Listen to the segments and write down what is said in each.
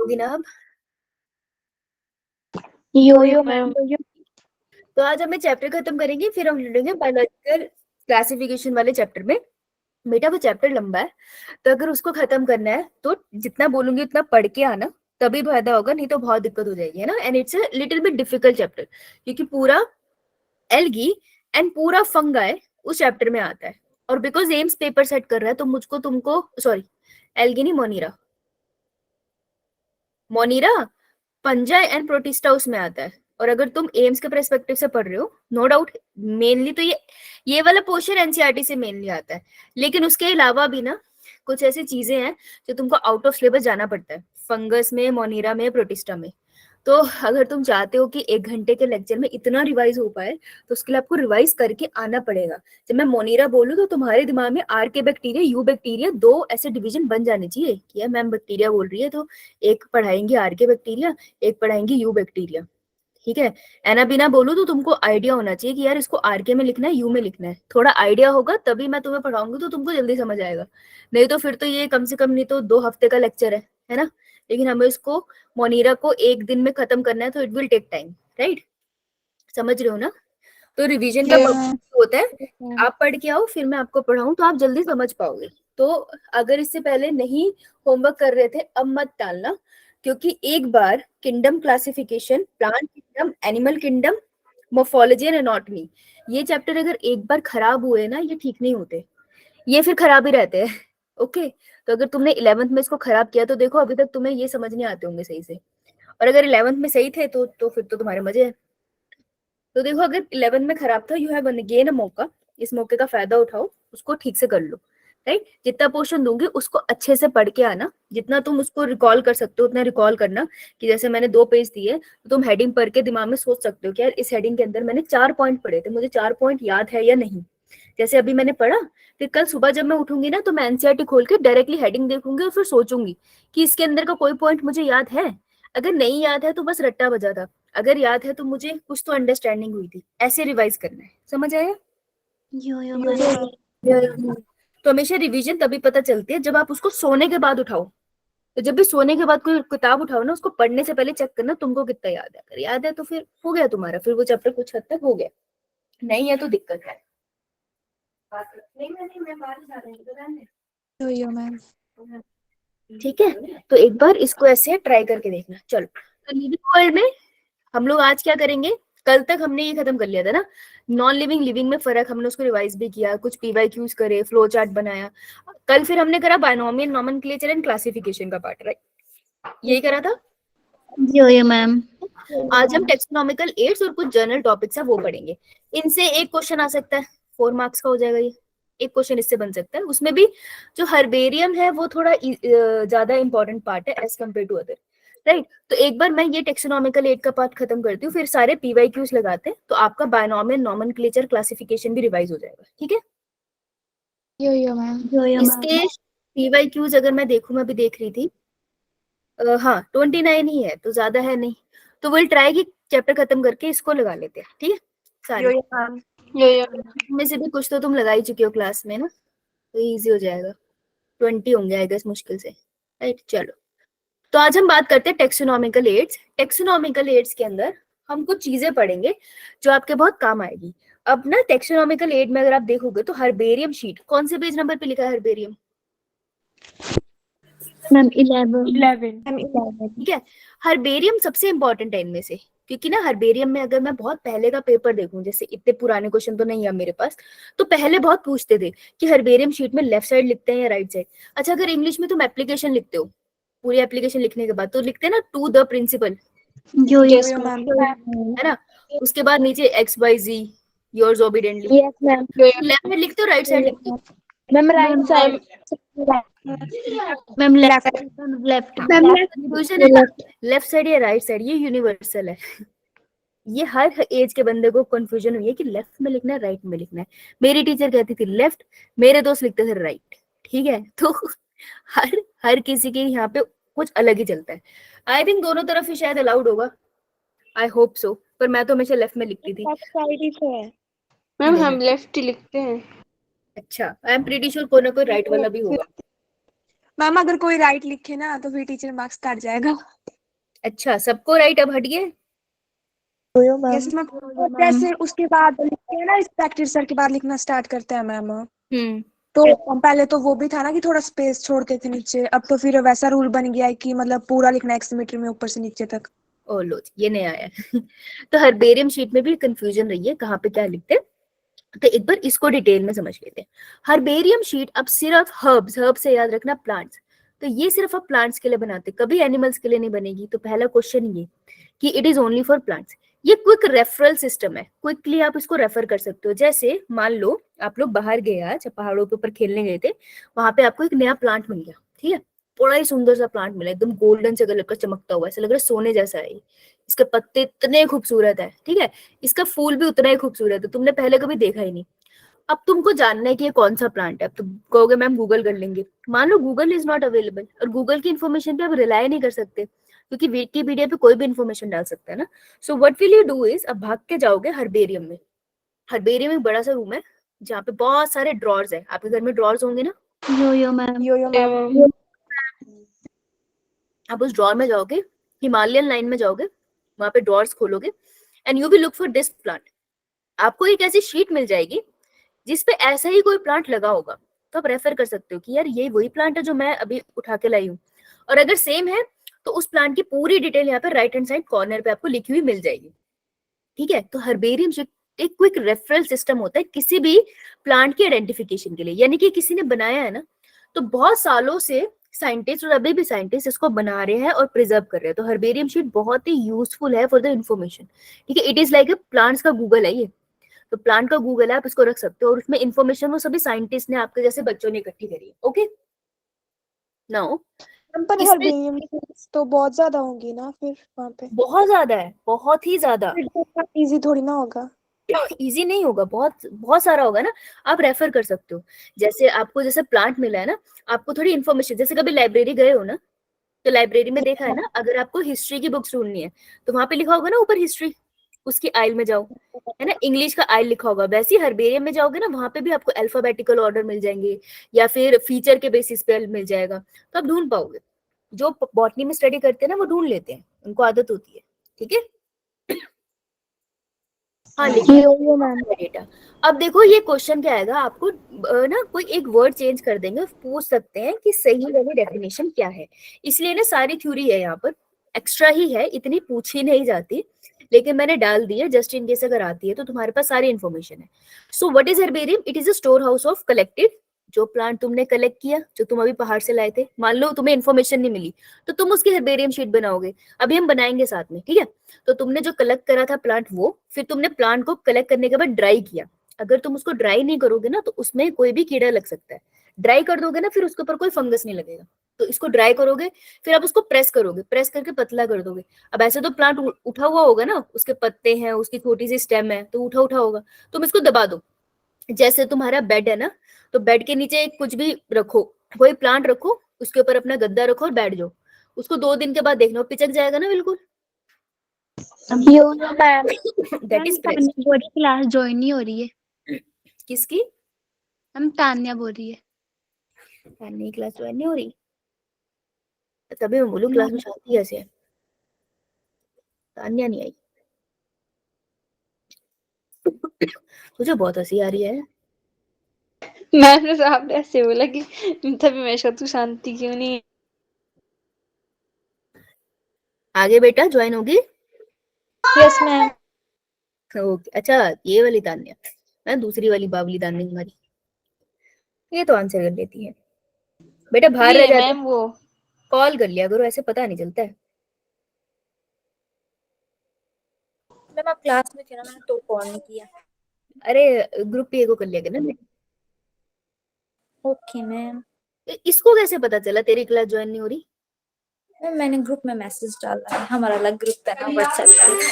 होगी ना अब? यो मैम। तो आज हमें चैप्टर खत्म करेंगे, फिर हम जुड़ेंगे बायोलॉजिकल क्लासिफिकेशन वाले चैप्टर में। बेटा वो चैप्टर लंबा है, तो अगर उसको खत्म करना है तो जितना बोलूंगी उतना पढ़ के आना, तभी फायदा होगा, नहीं तो बहुत दिक्कत हो जाएगी, है ना। And it's a little bit difficult chapter, क्योंकि पूरा एल्गी एंड पूरा फंगाई उस चैप्टर में आता है। और बिकॉज एम्स पेपर सेट कर रहा है तो मुझको तुमको, सॉरी एल्गी नहीं, मोनीरा, मोनीरा पंजाई एंड प्रोटिस्टा उसमें आता है। और अगर तुम एम्स के पर्सपेक्टिव से पढ़ रहे हो, नो डाउट मेनली तो ये वाला पोर्शन एनसीईआरटी से मेनली आता है, लेकिन उसके अलावा भी ना कुछ ऐसी चीजें हैं जो तुमको आउट ऑफ सिलेबस जाना पड़ता है, फंगस में, मोनीरा में, प्रोटिस्टा में। तो अगर तुम चाहते हो कि 1 घंटे के लेक्चर में इतना रिवाइज हो पाए, तो उसके लिए आपको रिवाइज करके आना पड़ेगा। जब मैं मोनीरा बोलूँ तो तुम्हारे दिमाग में आर के बैक्टीरिया, यू बैक्टीरिया, दो ऐसे डिवीजन बन जाने चाहिए कि यार मैम बैक्टीरिया बोल रही है तो एक पढ़ाएंगे आर के बैक्टीरिया, एक पढ़ाएंगे यू बैक्टीरिया, ठीक है। एना बिना बोलूं तो तुमको आइडिया होना चाहिए कि यार इसको आर के में लिखना है, यू में लिखना है। थोड़ा आइडिया होगा तभी मैं तुम्हें पढ़ाऊंगी, तो तुमको जल्दी समझ आएगा। नहीं तो फिर तो ये कम से कम नहीं तो 2 हफ्ते का लेक्चर है ना। लेकिन हमें इसको, मोनीरा को 1 दिन में खत्म करना है, तो it will take time, right. समझ रहे हो ना। तो रिवीजन का पर्पस होता है आप पढ़ के आओ, फिर मैं आपको पढ़ाऊं तो आप जल्दी समझ पाओगे। तो अगर इससे पहले नहीं होमवर्क कर रहे थे, अब मत टालना, क्योंकि एक बार kingdom classification, plant kingdom, animal kingdom, morphology and anatomy, ये चैप्टर अगर एक बार खराब हुए ना, ये ठीक नहीं होते, ये फिर खराब ही रहते हैं। ओके, तो अगर तुमने 11th में इसको खराब किया तो देखो अभी तक तुम्हें ये समझ नहीं आते होंगे सही से। और अगर 11th में सही थे तो फिर तो तुम्हारे मजे हैं। तो देखो अगर 11th में खराब था, यू हैव गेन अ मौका, इस मौके का फायदा उठाओ, उसको ठीक से कर लो, राइट। जितना पोर्शन दूंगी उसको अच्छे से पढ़ के आना, जितना तुम उसको रिकॉल कर सकते हो उतना रिकॉल करना। कि जैसे मैंने 2 पेज दिए, तो तुम हेडिंग पढ़ के दिमाग में सोच सकते हो कि यार इस हेडिंग के अंदर मैंने 4 पॉइंट पढ़े थे, मुझे 4 पॉइंट याद है या नहीं। जैसे अभी मैंने पढ़ा, फिर कल सुबह जब मैं उठूंगी ना तो मैं एनसीईआरटी खोल के डायरेक्टली हेडिंग देखूंगी और फिर सोचूंगी कि इसके अंदर का कोई पॉइंट मुझे याद है। अगर नहीं याद है तो बस रट्टा बजा था, अगर याद है तो मुझे कुछ तो अंडरस्टैंडिंग हुई थी, ऐसे रिवाइज करना है। समझ आया? तो हमेशा रिवीजन तभी पता चलती है जब आप उसको सोने के बाद उठाओ। तो जब भी सोने के बाद कोई किताब उठाओ ना, उसको पढ़ने से पहले चेक करना तुमको कितना याद है। अगर याद है तो फिर हो गया तुम्हारा, फिर वो चैप्टर कुछ हद तक हो गया। नहीं है तो दिक्कत है। मैं बाहर जा रही हूँ, ठीक है। तो एक बार इसको ऐसे ट्राई करके देखना। चलो, तो लिविंग वर्ल्ड में हम लोग आज क्या करेंगे, कल तक हमने ये खत्म कर लिया था ना, नॉन लिविंग लिविंग में फर्क, हमने उसको रिवाइज भी किया, कुछ पीवाईक्यूज करे, फ्लो चार्ट बनाया। कल फिर हमने करा बायनोमियल नोमेनक्लेचर एंड क्लासिफिकेशन का पार्ट, राइट, यही करा था। यो मैम। आज हम टेक्सोनॉमिकल एड्स और कुछ जर्नल टॉपिक्स है वो पढ़ेंगे। इनसे एक क्वेश्चन आ सकता है, 4 मार्क्स का हो जाएगा ये। एक क्वेश्चन इससे बन सकता है, उसमें भी जो हर्बेरियम है वो थोड़ा ज्यादा इंपॉर्टेंट पार्ट है as compare to other, right. तो एक बार मैं ये टेक्सोनॉमिकल एड का पार्ट खत्म करती हूँ, फिर सारे पीवाईक्यूज लगाते हैं, तो आपका बायनोमियल नोमेनक्लेचर क्लासिफिकेशन भी रिवाइज हो जाएगा, ठीक है। Yo ma'am. इसके पीवाईक्यूज अगर मैं देखूं, मैं भी देख रही थी, हाँ 29 ही है, तो ज्यादा है नहीं। तो विल ट्राई कि चैप्टर खत्म करके इसको लगा लेते हैं, ठीक है सारे। में से भी कुछ तो तुम लगा ही चुके हो क्लास में ना, तो इजी हो जाएगा। 20 होंगे आई गेस मुश्किल से, राइट। चलो, तो आज हम बात करते हैं टेक्सोनॉमिकल एड्स। टेक्सोनॉमिकल एड्स के अंदर हम कुछ चीजें पढ़ेंगे जो आपके बहुत काम आएगी। अब ना टेक्सोनॉमिकल एड में अगर आप देखोगे तो हर्बेरियम शीट कौन से पेज नंबर पे लिखा है हर्बेरियम? मैम 11। ठीक है, हर्बेरियम सबसे इंपॉर्टेंट है इनमें से, क्योंकि ना हर्बेरियम में अगर मैं बहुत पहले का पेपर देखूं, जैसे इतने पुराने क्वेश्चन तो नहीं है मेरे पास, तो पहले बहुत पूछते थे कि हर्बेरियम शीट में लेफ्ट साइड लिखते हैं या राइट साइड। अच्छा, अगर इंग्लिश में तुम एप्लीकेशन लिखते हो, पूरी एप्लीकेशन लिखने के बाद तो लिखते हैं ना to the principal, yo ma'am. है ना। उसके बाद नीचे X Y Z, yours obediently, yes ma'am. Left side लिखते हो राइट साइड लिखते हो? Ma'am right side. Ma'am left left. Confusion है ना, लेफ्ट साइड या राइट साइड, ये यूनिवर्सल है। ये हर एज के बंदे को कंफ्यूजन हुई है कि लेफ्ट में लिखना है राइट में लिखना है। मेरी टीचर कहती थी लेफ्ट, मेरे दोस्त लिखते थे राइट, ठीक है। तो हर हर किसी के यहाँ पे कुछ अलग ही चलता है। आई थिंक दोनों तरफ ही शायद अलाउड होगा, आई होप सो, पर मैं तो हमेशा लेफ्ट में लिखती थी। मैम हम लेफ्ट ही लिखते हैं। अच्छा, आई एम प्रीटी श्योर कोई ना कोई राइट वाला भी होगा। मैम अगर कोई राइट लिखे ना तो फिर टीचर मार्क्स काट जाएगा। अच्छा, सबको राइट अब हट गए। Yes ma'am. और जैसे उसके बाद लिखते हैं ना, रिस्पेक्टेड सर के बाद लिखना स्टार्ट करते हैं मैम, तो पहले तो वो भी था ना कि थोड़ा स्पेस छोड़ते थे नीचे, अब तो फिर वैसा रूल बन गया है कि मतलब पूरा लिखना है सिमेट्री में ऊपर से नीचे तक। ओ लो जी, ये नया आया है। तो हर्बेरियम शीट में भी कंफ्यूजन रही है कहाँ पे क्या लिखते हैं, तो एक बार इसको डिटेल में समझ लेते हैं। हर्बेरियम शीट अब सिर्फ हर्ब्स, हर्ब से याद रखना प्लांट्स, तो ये सिर्फ अब प्लांट्स के लिए बनाते, कभी एनिमल्स के लिए नहीं बनेगी। तो पहला क्वेश्चन ये कि it is only for plants. ये क्विक रेफरल सिस्टम है, क्विकली आप इसको रेफर कर सकते हो। जैसे मान लो आप लोग बाहर गए, आज पहाड़ों के ऊपर खेलने गए थे, वहां पे आपको एक नया प्लांट मिल गया, ठीक है, बड़ा ही सुंदर सा प्लांट मिला, एकदम गोल्डन से कलर का चमकता हुआ, ऐसा लग रहा है सोने जैसा है। इसके पत्ते इतने खूबसूरत है, ठीक है, इसका फूल भी उतना ही खूबसूरत है, तुमने पहले कभी देखा ही नहीं। अब तुमको जानना है कि ये कौन सा प्लांट है, अब तुम कहोगे मैम गूगल कर लेंगे। मान लो गूगल इज नॉट अवेलेबल, और गूगल की इन्फॉर्मेशन पे आप रिलाय नहीं कर सकते, क्योंकि विकिपीडिया पे कोई भी इन्फॉर्मेशन डाल सकता है ना। So what will you do is, अब भाग के जाओगे हर्बेरियम में। हर्बेरियम एक बड़ा सा रूम है जहाँ पे बहुत सारे ड्रॉर्स है, आपके घर में ड्रॉर्स होंगे ना। यो मैम। यो मैम। आप उस ड्रॉर में जाओगे, हिमालयन लाइन में जाओगे, वहां पे ड्रॉर्स खोलोगे, and you will look for this plant. आपको एक ऐसी शीट मिल जाएगी जिसपे ऐसा ही कोई प्लांट लगा होगा, तो आप रेफर कर सकते हो कि यार ये वही प्लांट है जो मैं अभी उठा के लाई हूँ। और अगर सेम है तो उस प्लांट की पूरी डिटेल यहाँ पे राइट हैंड साइड कॉर्नर पे आपको लिखी हुई मिल जाएगी, ठीक है। तो हर्बेरियम एक क्विक रेफरल सिस्टम होता है किसी भी प्लांट की आइडेंटिफिकेशन के लिए, यानी कि किसी ने बनाया है ना, तो बहुत सालों से साइंटिस्ट और अभी भी साइंटिस्ट इसको बना रहे हैं और प्रिजर्व कर रहे हैं। तो हर्बेरियम शीट बहुत ही यूजफुल है फॉर द इन्फॉर्मेशन, ठीक है। It is like a plants का गूगल है ये, तो प्लांट का गूगल है, आप इसको रख सकते हो, और उसमें इन्फॉर्मेशन वो सभी साइंटिस्ट ने आपके जैसे बच्चों ने इकट्ठी करी है। ओके, नाउ पर इसमें हर्बेरियम तो बहुत ज्यादा होंगी ना फिर वहाँ पे, बहुत ज्यादा है, बहुत ही ज्यादा। इजी थोड़ी ना होगा। इजी नहीं होगा, बहुत बहुत सारा होगा ना, आप रेफर कर सकते हो। जैसे आपको जैसे प्लांट मिला है ना, आपको थोड़ी इन्फॉर्मेशन, जैसे कभी लाइब्रेरी गए हो ना, तो लाइब्रेरी में देखा है ना, अगर आपको हिस्ट्री की बुक्स ढूंढनी है तो वहां पे लिखा होगा ना ऊपर हिस्ट्री, उसकी आइल में जाओ, है ना, इंग्लिश का आइल लिखा होगा। वैसे ही हर्बेरियम में जाओगे ना, वहां पे भी आपको अल्फाबेटिकल ऑर्डर मिल जाएंगे, या फिर फीचर के बेसिस पे मिल जाएगा, तो आप ढूंढ पाओगे। जो बॉटनी में स्टडी करते हैं ना वो ढूंढ लेते हैं, उनको आदत होती है, ठीक है। हाँ लिखा यो मैम। डेटा। अब देखो ये क्वेश्चन क्या आएगा आपको, ना कोई एक वर्ड चेंज कर देंगे, पूछ सकते हैं कि सही वाली डेफिनेशन क्या है। इसलिए ना सारी थ्योरी है यहाँ पर, एक्स्ट्रा ही है, इतनी पूछी नहीं जाती, लेकिन मैंने डाल दी है जस्ट इन केस अगर आती है तो तुम्हारे पास सारी इन्फॉर्मेशन है। So what is herbarium, it is a store house of collected, जो प्लांट तुमने कलेक्ट किया, जो तुम अभी पहाड़ से लाए थे, मान लो तुम्हें इन्फॉर्मेशन नहीं मिली तो तुम उसकी हर्बेरियम शीट बनाओगे, अभी हम बनाएंगे साथ में, ठीक है। तो तुमने जो कलेक्ट करा था प्लांट, वो फिर तुमने प्लांट को कलेक्ट करने के बाद ड्राई किया। अगर तुम उसको ड्राई नहीं करोगे ना तो उसमें कोई भी कीड़ा लग सकता है, ड्राई कर दोगे ना फिर उसके ऊपर कोई फंगस नहीं लगेगा। तो इसको ड्राई करोगे, फिर आप उसको प्रेस करोगे, प्रेस करके पतला कर दोगे। अब ऐसे तो प्लांट उठा हुआ होगा ना, उसके पत्ते हैं, उसकी छोटी सी स्टेम है, तो उठा उठा होगा, तुम इसको दबा दो। जैसे तुम्हारा बेड है ना, तो बेड के नीचे कुछ भी रखो, कोई प्लांट रखो, उसके ऊपर अपना गद्दा रखो और बैठ जाओ, उसको 2 दिन के बाद देखना पिचक जाएगा ना बिल्कुल। यो मैम। That is press. बोरी क्लास ज्वाइन नहीं हो रही है। किसकी? हम तान्या बोल रही है। नई क्लास ज्वाइन नहीं हो रही, तभी मैं बोलूं क्लास में शांति कैसे है, तान्या नहीं आई। तुझे बहुत हंसी आ रही है। मैंने सामने ऐसे बोला कि तभी मैं तू शांति क्यों नहीं। आगे बेटा ज्वाइन होगी। Yes ma'am. ओके, अच्छा ये वाली तान्या, मैं दूसरी वाली बावली तान्या हमारी, ये तो आंसर कर लेती है। बेटा बाहर रह जाते, मैम वो कॉल कर लिया करो, ऐसे पता नहीं चलता है। मैम आप क्लास में थे ना, मैंने तो कॉल नहीं किया। अरे ग्रुप पे को कर लिया ना बेटा। Okay ma'am. इसको कैसे पता चला तेरी क्लास ज्वाइन नहीं हो रही? मैम मैंने ग्रुप में मैसेज डाला है, हमारा अलग ग्रुप है ना व्हाट्सएप पे।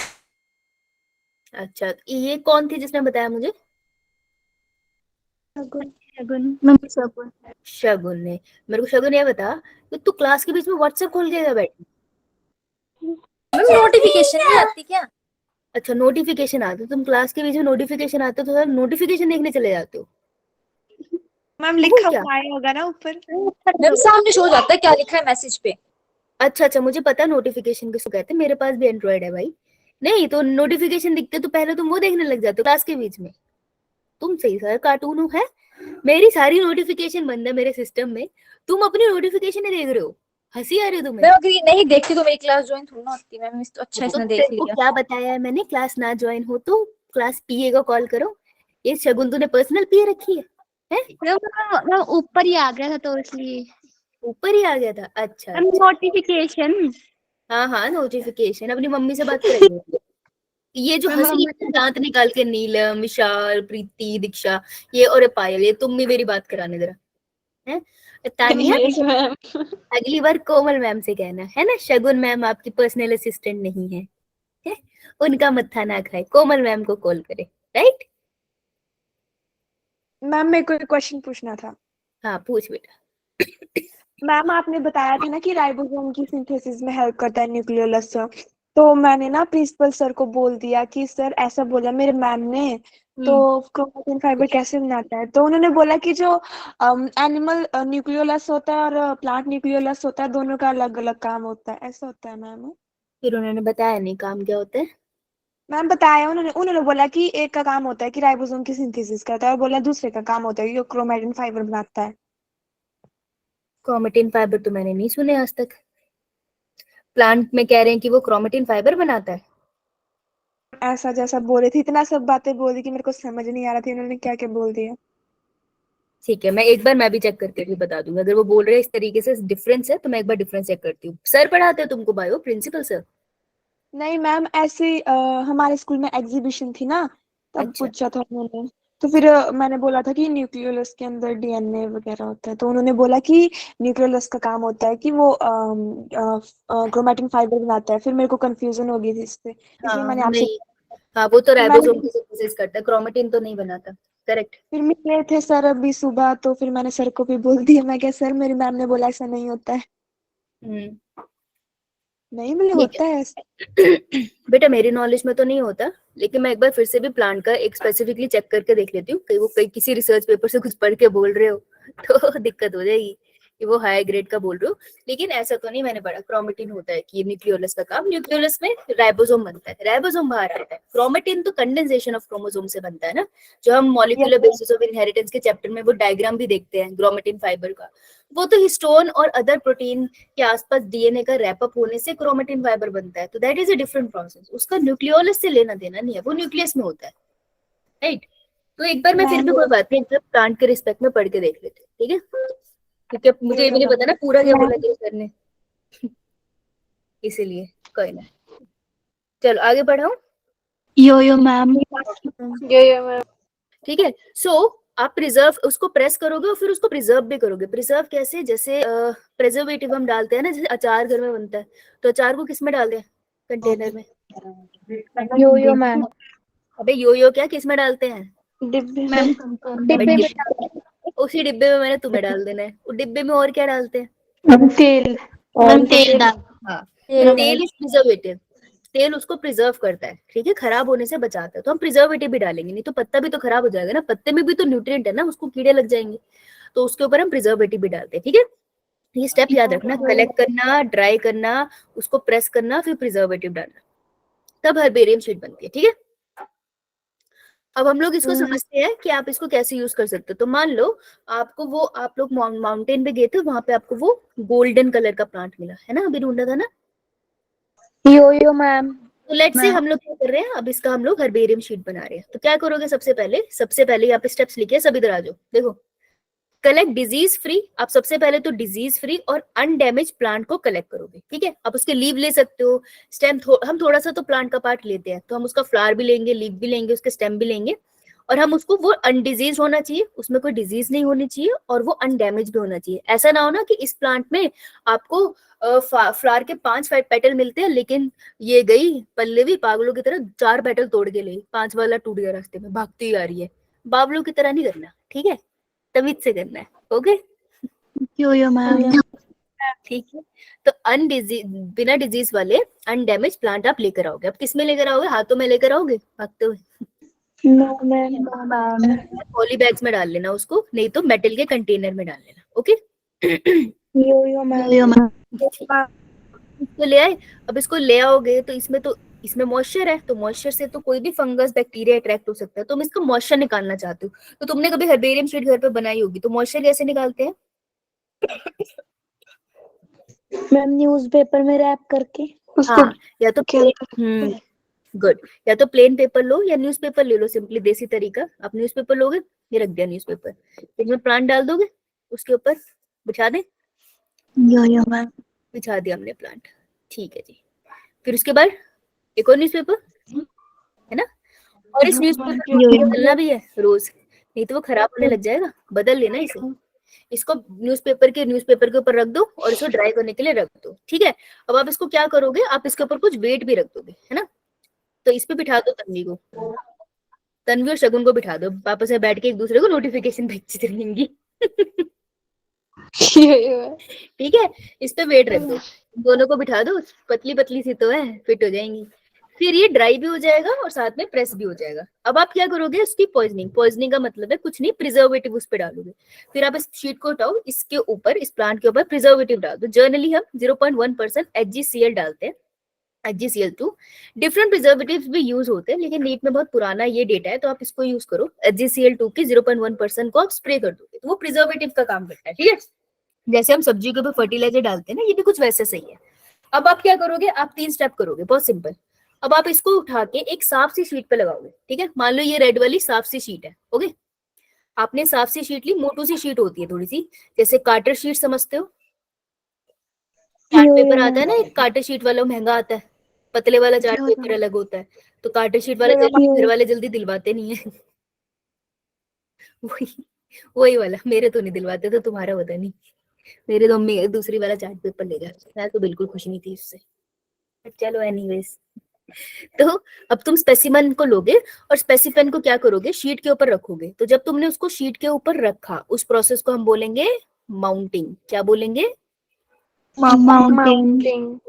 अच्छा, ये कौन थी जिसने बताया मुझे? शगुन ने। मेरे को शगुन ये बता कि तू क्लास के बीच में व्हाट्सएप खोल के बैठी? मैम नोटिफिकेशन नहीं आती क्या? अच्छा नोटिफिकेशन आते, तुम क्लास के बीच में नोटिफिकेशन आते तो नोटिफिकेशन देखने चले जाते हो? मैम वो लिखा क्या? हुआ आया होगा ना ऊपर। मैम सामने शो जाता है क्या लिखा है मैसेज पे। अच्छा, मुझे पता नोटिफिकेशन किसको कहते हैं, मेरे पास भी एंड्रॉइड है भाई। नहीं तो नोटिफिकेशन दिखते तो पहले तुम वो देखने लग जाते हो क्लास के बीच में। तुम सही सर कार्टून हो है। मेरी सारी नोटिफिकेशन बंद है मेरे सिस्टम में, तुम अपनी नोटिफिकेशन ही देख रहे हो। हंसी आ रही है तुम्हें? मैं अगर ये नहीं देखती तो मेरी क्लास ज्वाइन थोड़ी ना होती। मैम इस तो अच्छा तो इसने देख तेरे को लिया। क्या बताया है मैंने, क्लास ना ज्वाइन हो तो क्लास पीए को कॉल करो। ये शगुन तूने पर्सनल पीए रखी है? मैम ऊपर ही आ गया था तो इसलिए। ऊपर ही आ गया था? अच्छा। नोटिफिकेशन। हाँ नोटिफिकेशन अपनी मम्मी से बात करेंगे। ये जो मैम हंसी है, दांत निकाल के नीलम, विशाल, प्रीति, दीक्षा, ये और पायल, ये तुम भी मेरी बात कराने जरा है। तानिया, मैम अगली बार कोमल मैम से कहना है ना, शगुन मैम आपकी पर्सनल असिस्टेंट नहीं है? उनका मत्था ना खाए, कोमल मैम को कॉल करे। राइट? मैम मेरे को एक क्वेश्चन पूछना था। हाँ पूछ बेटा। मैम आपने बताया था ना कि राइबोसोम की सिंथेसिस में हेल्प करता है न्यूक्लियोलस। तो मैंने ना प्रिंसिपल सर को बोल दिया कि सर ऐसा बोला मेरे मैम ने, तो क्रोमेटिन फाइबर कैसे बनाता है? तो उन्होंने बोला कि जो एनिमल न्यूक्लियोलस होता है और प्लांट न्यूक्लियोलस होता है, दोनों का अलग अलग काम होता है, ऐसा होता है मैम? फिर उन्होंने बताया नहीं काम क्या होता है। मैम बताया उन्होंने उन्होंने बोला कि एक का काम होता है कि राइबोसोम की सिंथेसिस करता है, और बोला दूसरे का काम होता है कि जो क्रोमेटिन फाइबर बनाता है। क्रोमेटिन फाइबर तो मैंने नहीं सुने आज तक। प्लांट में कह रहे हैं कि वो क्रोमेटिन फाइबर बनाता है। ऐसा जैसा बोले थे, इतना सब बातें बोली कि मेरे को समझ नहीं आ रहा था उन्होंने क्या क्या बोल दिया। ठीक है, मैं एक बार मैं भी चेक करके भी बता दूंगा। अगर वो बोल रहे हैं इस तरीके से डिफरेंस है तो मैं एक बार डिफरेंस चेक करती हूँ। सर पढ़ाते हैं तुमको बायो, प्रिंसिपल सर? नहीं मैम ऐसे हमारे स्कूल में एग्जीबिशन थी ना, तब अच्छा। पूछा था उन्होंने। तो फिर मैंने बोला था कि न्यूक्लियोलस के अंदर डीएनए वगैरह होता है, तो उन्होंने बोला कि न्यूक्लियोलस का काम होता है कि वो क्रोमेटिन फाइबर बनाता है। फिर मेरे को कंफ्यूजन हो गई थी इससे, इसलिए हाँ मैंने आपसे। नहीं, हाँ वो तो फिर राइबोसोम मैंने की सिंथेसिस करता है, क्रोमेटिन तो नहीं बनाता। करेक्ट। फिर मिले थे सर अभी सुबह, तो फिर मैंने सर को भी बोल दिया, मैं क्या सर मेरी मैम ने बोला ऐसा नहीं होता है। नहीं बोले ठीक होता है ऐसा। है। बेटा मेरी नॉलेज में तो नहीं होता, लेकिन मैं एक बार फिर से भी प्लांट का एक स्पेसिफिकली चेक करके देख लेती हूँ। कहीं वो कहीं किसी रिसर्च पेपर से कुछ पढ़ के बोल रहे हो तो दिक्कत हो जाएगी कि वो हाई ग्रेड का बोल रहे हो। लेकिन ऐसा तो नहीं मैंने पढ़ा क्रोमेटिन होता है कि न्यूक्लियोलस का काम। न्यूक्लियोलस में राइबोसोम बनता है, राइबोसोम बाहर आता है। क्रोमेटिन तो कंडेंसेशन ऑफ क्रोमोसोम से बनता है ना, जो हम मॉलिक्यूलर बेसिस ऑफ इनहेरिटेंस के चैप्टर में वो डायग्राम भी देखते हैं क्रोमेटिन फाइबर का। वो तो हिस्टोन और अदर प्रोटीन के आसपास डीएनए का रैपअप होने से क्रोमेटिन फाइबर बनता है, तो that is a different process. उसका न्यूक्लियोलस से लेना देना नहीं है, वो न्यूक्लियस में होता है। राइट? तो एक बार मैं फिर भी कोई बात नहीं, प्लांट के रिस्पेक्ट में पढ़ के देख लेते हैं, ठीक है? क्योंकि मुझे ये भी नहीं पता ना पूरा क्या बोला क्या सर ने, इसीलिए कोई ना। चलो आगे बढ़ाओ। यो मैम। ठीक है। सो आप प्रिजर्व उसको प्रेस करोगे और फिर उसको प्रिजर्व भी करोगे। प्रिजर्व कैसे? जैसे प्रिजर्वेटिव हम डालते हैं ना, जैसे अचार घर में बनता है, तो अचार को किस में डालते हैं? कंटेनर में। यो मैम। अबे यो क्या किस में डालते हैं? डिब्बे मैम में। डिब्बे में उसी डिब्बे में मैंने तुम्हें डाल देना है। उस डिब्बे में और क्या डालते हैं? तेल। मैम तेल डाल। हाँ, तो तेल इज प्रिजर्वेटिव। तेल उसको प्रिजर्व करता है, ठीक है, खराब होने से बचाता है। तो हम प्रिजर्वेटिव भी डालेंगे, नहीं तो पत्ता भी तो खराब हो जाएगा ना, पत्ते में भी तो न्यूट्रिएंट है ना, उसको कीड़े लग जाएंगे। तो उसके ऊपर हम प्रिजर्वेटिव भी डालते हैं, ठीक है? ये स्टेप याद रखना, कलेक्ट करना, ड्राई करना, उसको प्रेस करना, फिर प्रिजर्वेटिव डालना, तब हर्बेरियम शीट बनती है, ठीक है? अब हम लोग इसको समझते हैं कि आप इसको कैसे यूज कर सकते हो। तो मान लो आपको वो, आप लोग माउंटेन पे गए थे, वहां पे आपको वो गोल्डन कलर का प्लांट मिला है ना, अभी ढूंढा था ना। यो मैम। तो लेट्स से हम लोग क्या कर रहे हैं, अब इसका हम लोग हर्बेरियम शीट बना रहे हैं। तो क्या करोगे? सबसे पहले यहाँ पे स्टेप्स लिखे, सब इधर आ जाओ, देखो। कलेक्ट डिजीज फ्री, आप सबसे पहले तो डिजीज फ्री और अनडैमेज प्लांट को कलेक्ट करोगे, ठीक है? आप उसके लीव ले सकते हो, स्टेम हम थोड़ा सा तो प्लांट का पार्ट लेते हैं, तो हम उसका फ्लावर भी लेंगे, लीव भी लेंगे, उसके स्टेम भी लेंगे। और हम उसको, वो अनडिजीज होना चाहिए, उसमें कोई डिजीज नहीं होनी चाहिए, और वो अनडैमेज भी होना चाहिए। ऐसा ना हो ना कि इस प्लांट में आपको फ्लावर के 5 पेटल मिलते हैं, लेकिन ये गई पल्लवी पागलों की तरह 4 पेटल तोड़ के ले, 5 वाला टूट गया रास्ते में, भागती आ रही है। बाबलों की तरह नहीं करना, ठीक है? तमीज से करना है, ओके? Yo ma'am. ठीक है। तो अनडिजीज, बिना डिजीज वाले अनडैमेज प्लांट आप लेकर आओगे। अब किस में लेकर आओगे? हाथों में लेकर आओगे भागते हुए? No ma'am. पॉली बैग्स में डाल लेना उसको, नहीं तो मेटल के कंटेनर में डाल लेना। Okay yo ma'am. इसको ले आए। अब इसको ले आओगे तो इसमें मॉइस्चर है, तो मॉइस्चर से तो कोई भी फंगस बैक्टीरिया अट्रैक्ट हो सकता है। तुम इसका मॉइस्चर निकालना चाहते हो, तो तुमने कभी हर्बेरियम शीट घर पे बनाई होगी, तो मॉइस्चर कैसे निकालते हैं? मैम न्यूज़पेपर में रैप करके हाँ, या तो गुड, या तो प्लेन पेपर लो या न्यूज़पेपर ले लो, सिंपली देसी तरीका। आप न्यूज़पेपर लोगे, ये रख दिया न्यूज़पेपर, इसमें प्लांट डाल दोगे, उसके ऊपर बिछा दें। यो मैम। बिछा दिया हमने प्लांट, ठीक है जी। फिर उसके बाद एक और न्यूज़पेपर है ना, और इस न्यूज़पेपर को बदलना भी है रोज, नहीं तो वो खराब होने लग जाएगा, बदल लेना इसे। इसको न्यूज़पेपर के ऊपर रख दो और इसको ड्राई करने के लिए रख दो, ठीक है। अब आप इसको क्या करोगे, आप इसके ऊपर कुछ वेट भी रख दोगे, है ना। तो इस पे बिठा दो तन्वी को, तन्वी और शगुन को बिठा दो, पापा से बैठ के एक दूसरे को नोटिफिकेशन भेजती रहेंगी। ठीक है, इस पे वेट रख दो, दोनों को बिठा दो, पतली पतली सी तो है, फिट हो जाएंगी। फिर ये ड्राई भी हो जाएगा और साथ में प्रेस भी हो जाएगा। अब आप क्या करोगे, उसकी पॉइजनिंग का मतलब है कुछ नहीं, प्रिजर्वेटिव उस पे डालोगे। फिर आप इस शीट को उठाओ, इसके ऊपर, इस प्लांट के ऊपर प्रिजर्वेटिव डाल दो। जर्नली हम 0.1% HgCl डालते हैं, HgCl2। डिफरेंट प्रिजर्वेटिव्स भी यूज होते हैं, लेकिन नीट में बहुत पुराना ये डेटा है, तो आप इसको यूज करो। HgCl2 की 0.1% को आप स्प्रे कर दोगे, तो वो प्रिजर्वेटिव का काम करता है, ठीक है। जैसे हम सब्जी के ऊपर फर्टिलाइजर डालते हैं ना, ये भी कुछ वैसे सही है। अब आप क्या करोगे, आप 3 स्टेप करोगे, बहुत सिंपल। अब आप इसको उठा के एक साफ सी शीट पे लगाओगे, ठीक है। मान लो ये रेड वाली साफ सी शीट है, ओके। आपने साफ सी शीट ली, मोटू सी शीट होती है थोड़ी सी, जैसे कार्टर शीट समझते हो, चार्ट पेपर आता है ना, एक कार्टर शीट वाला महंगा आता है, पतले वाला चार्ट पेपर अलग होता है। तो कार्टर शीट वाला घर वाले जल्दी दिलवाते नहीं है। वही वही वाला, मेरे तो नहीं दिलवाते, तो तुम्हारा पता नहीं। मेरे तो मम्मी दूसरी वाला चार्ट पेपर ले गया, मैं तो बिल्कुल खुश नहीं थी उससे। चलो एनीवेज, तो अब तुम स्पेसिमेन को लोगे और स्पेसिफेन को क्या करोगे, शीट के ऊपर रखोगे। तो जब तुमने उसको शीट के ऊपर रखा, उस प्रोसेस को हम बोलेंगे माउंटिंग। क्या बोलेंगे? माउंटिंग।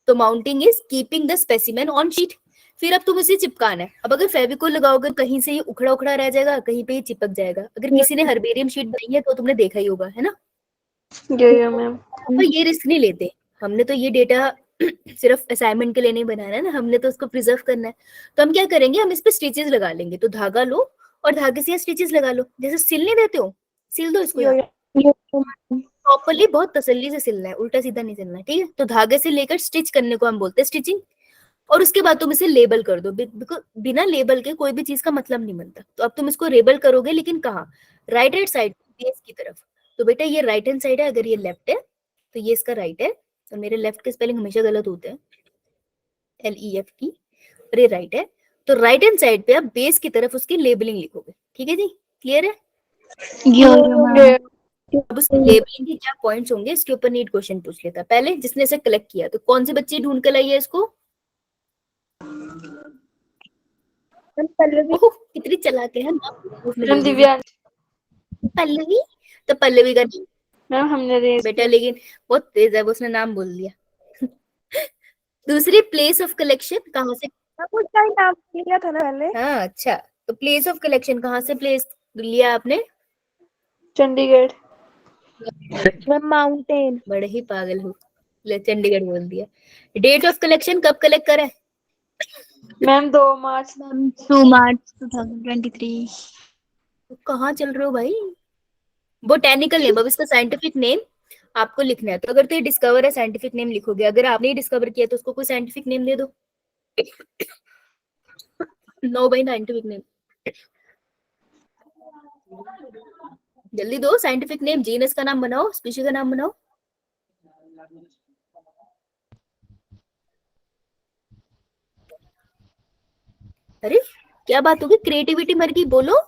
तो mounting is keeping the specimen on sheet. फिर अब तुम इसे चिपकाना है। अब अगर फेविकोल लगाओगे, कहीं से ये उखड़ा उखड़ा रह जाएगा, कहीं पे ये चिपक जाएगा। अगर किसी ने हर्बेरियम शीट बनाई है तो तुमने देखा ही होगा, है ना। ये रिस्क नहीं लेते, हमने तो ये डेटा सिर्फ असाइनमेंट के लिए नहीं बनाना है ना, हमने तो उसको प्रिजर्व करना है। तो हम क्या करेंगे, हम इस पे स्टिचेस लगा लेंगे। तो धागा लो और धागे से स्टिचेस लगा लो, जैसे सिलने देते हो, सिल दो इसको प्रॉपर्ली, बहुत तसल्ली से सिलना है, उल्टा सीधा नहीं सिलना है, ठीक है। तो धागे से लेकर स्टिच करने को हम बोलते हैं स्टिचिंग। और उसके बाद तुम इसे लेबल कर दो, बिना लेबल के कोई भी चीज का मतलब नहीं बनता। तो अब तुम इसको लेबल करोगे, लेकिन कहाँ, राइट हैंड साइड, बेस की तरफ। तो बेटा ये राइट हैंड साइड है, अगर ये लेफ्ट है तो ये इसका राइट है। तो मेरे लेफ्ट के स्पेलिंग हमेशा गलत होते हैं, LEFT, और ये राइट है। तो राइट हैंड साइड पे आप बेस की तरफ उसकी लेबलिंग लिखोगे, ठीक है जी, क्लियर है। अब उस लेबलिंग के क्या पॉइंट्स होंगे, इसके ऊपर नीट क्वेश्चन पूछ लेता है। पहले जिसने इसे कलेक्ट किया, तो कौन सी बच्ची ढूंढ कर लाई है इसको? ओह, कितनी चालाक है ना, पल्लवी। तो पल्लवी का मैम हमने बेटा, लेकिन बहुत तेज है वो, उसने नाम बोल दिया। दूसरी, प्लेस ऑफ कलेक्शन कहाँ से? उसका ही नाम लिया था ना पहले। हाँ अच्छा, तो प्लेस ऑफ कलेक्शन कहाँ से प्लेस लिया आपने? चंडीगढ़। Ma'am mountain. बड़े ही पागल हो, ले चंडीगढ़ बोल दिया। डेट ऑफ कलेक्शन कब कलेक्ट करा है? Ma'am 2 March. Ma'am 2 March 2023। तो कहाँ चल रहे हो भाई? बोटेनिकल नेम, अब इसका साइंटिफिक नेम आपको लिखना है। तो अगर तो ये डिस्कवर है, साइंटिफिक नेम लिखोगे। अगर आपने डिस्कवर किया तो उसको कोई साइंटिफिक नेम दे दो। नो भाई, साइंटिफिक नेम जल्दी दो, साइंटिफिक नेम। जीनस का नाम बनाओ, स्पीशीज का नाम बनाओ। अरे क्या बात होगी, क्रिएटिविटी मर गई, बोलो।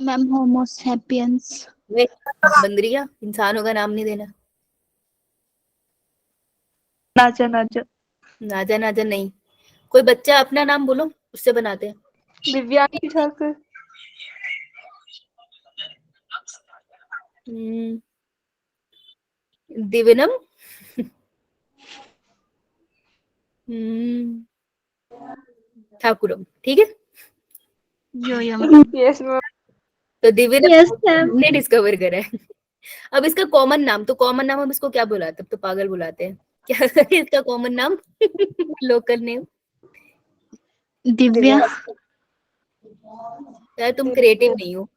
Ma'am Homo sapiens. बंदरिया, इंसानों का नाम नहीं देना। नाचा नाचा। नाजा नाजा नहीं, कोई बच्चा अपना नाम बोलो, उससे बनाते हैं। दिव्यांगी ठाकुर। दिविनम। ठाकुरम, ठीक है। Yo ma'am. Yes ma'am. तो दिव्या यस मैम। ने डिस्कवर करा है। अब इसका कॉमन नाम, तो कॉमन नाम हम इसको क्या बुलाते हैं? अब तो पागल बुलाते हैं। क्या है इसका कॉमन नाम? Local name? दिव्या। शायद तुम क्रिएटिव नहीं हो।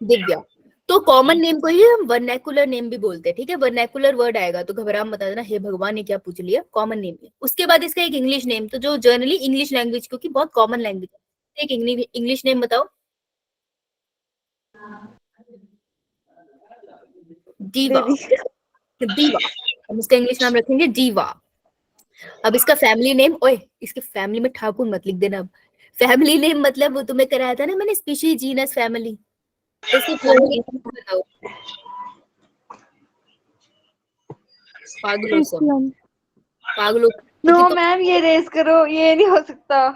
दिव्या। तो कॉमन नेम को ही हम वर्नैकुलर नेम भी बोलते हैं, ठीक है? वर्नैकुलर वर्ड आएगा तो घबरा मत देना, हे भगवान ने क्या पूछ लिया, कॉमन नेम है। उसके बाद इसका एक इंग्लिश नेम, तो जो जनरली इंग्लिश लैंग्वेज, क्योंकि बहुत कॉमन लैंग्वेज है, एक इंग्लिश नेम बताओ। दीवा। दीवा। हम इसका इंग्लिश नाम रखेंगे दीवा। अब इसका फैमिली नेम, ओए इसके फैमिली में ठाकुर मत लिख देना। अब फैमिली नेम मतलब वो तुम्हें कराया था ना मैंने, स्पीशीज, जीनस, फैमिली। तो इसकी फैमिली बताओ। पागलों से, पागलों। नो मैम, ये रेस करो, ये नहीं हो सकता।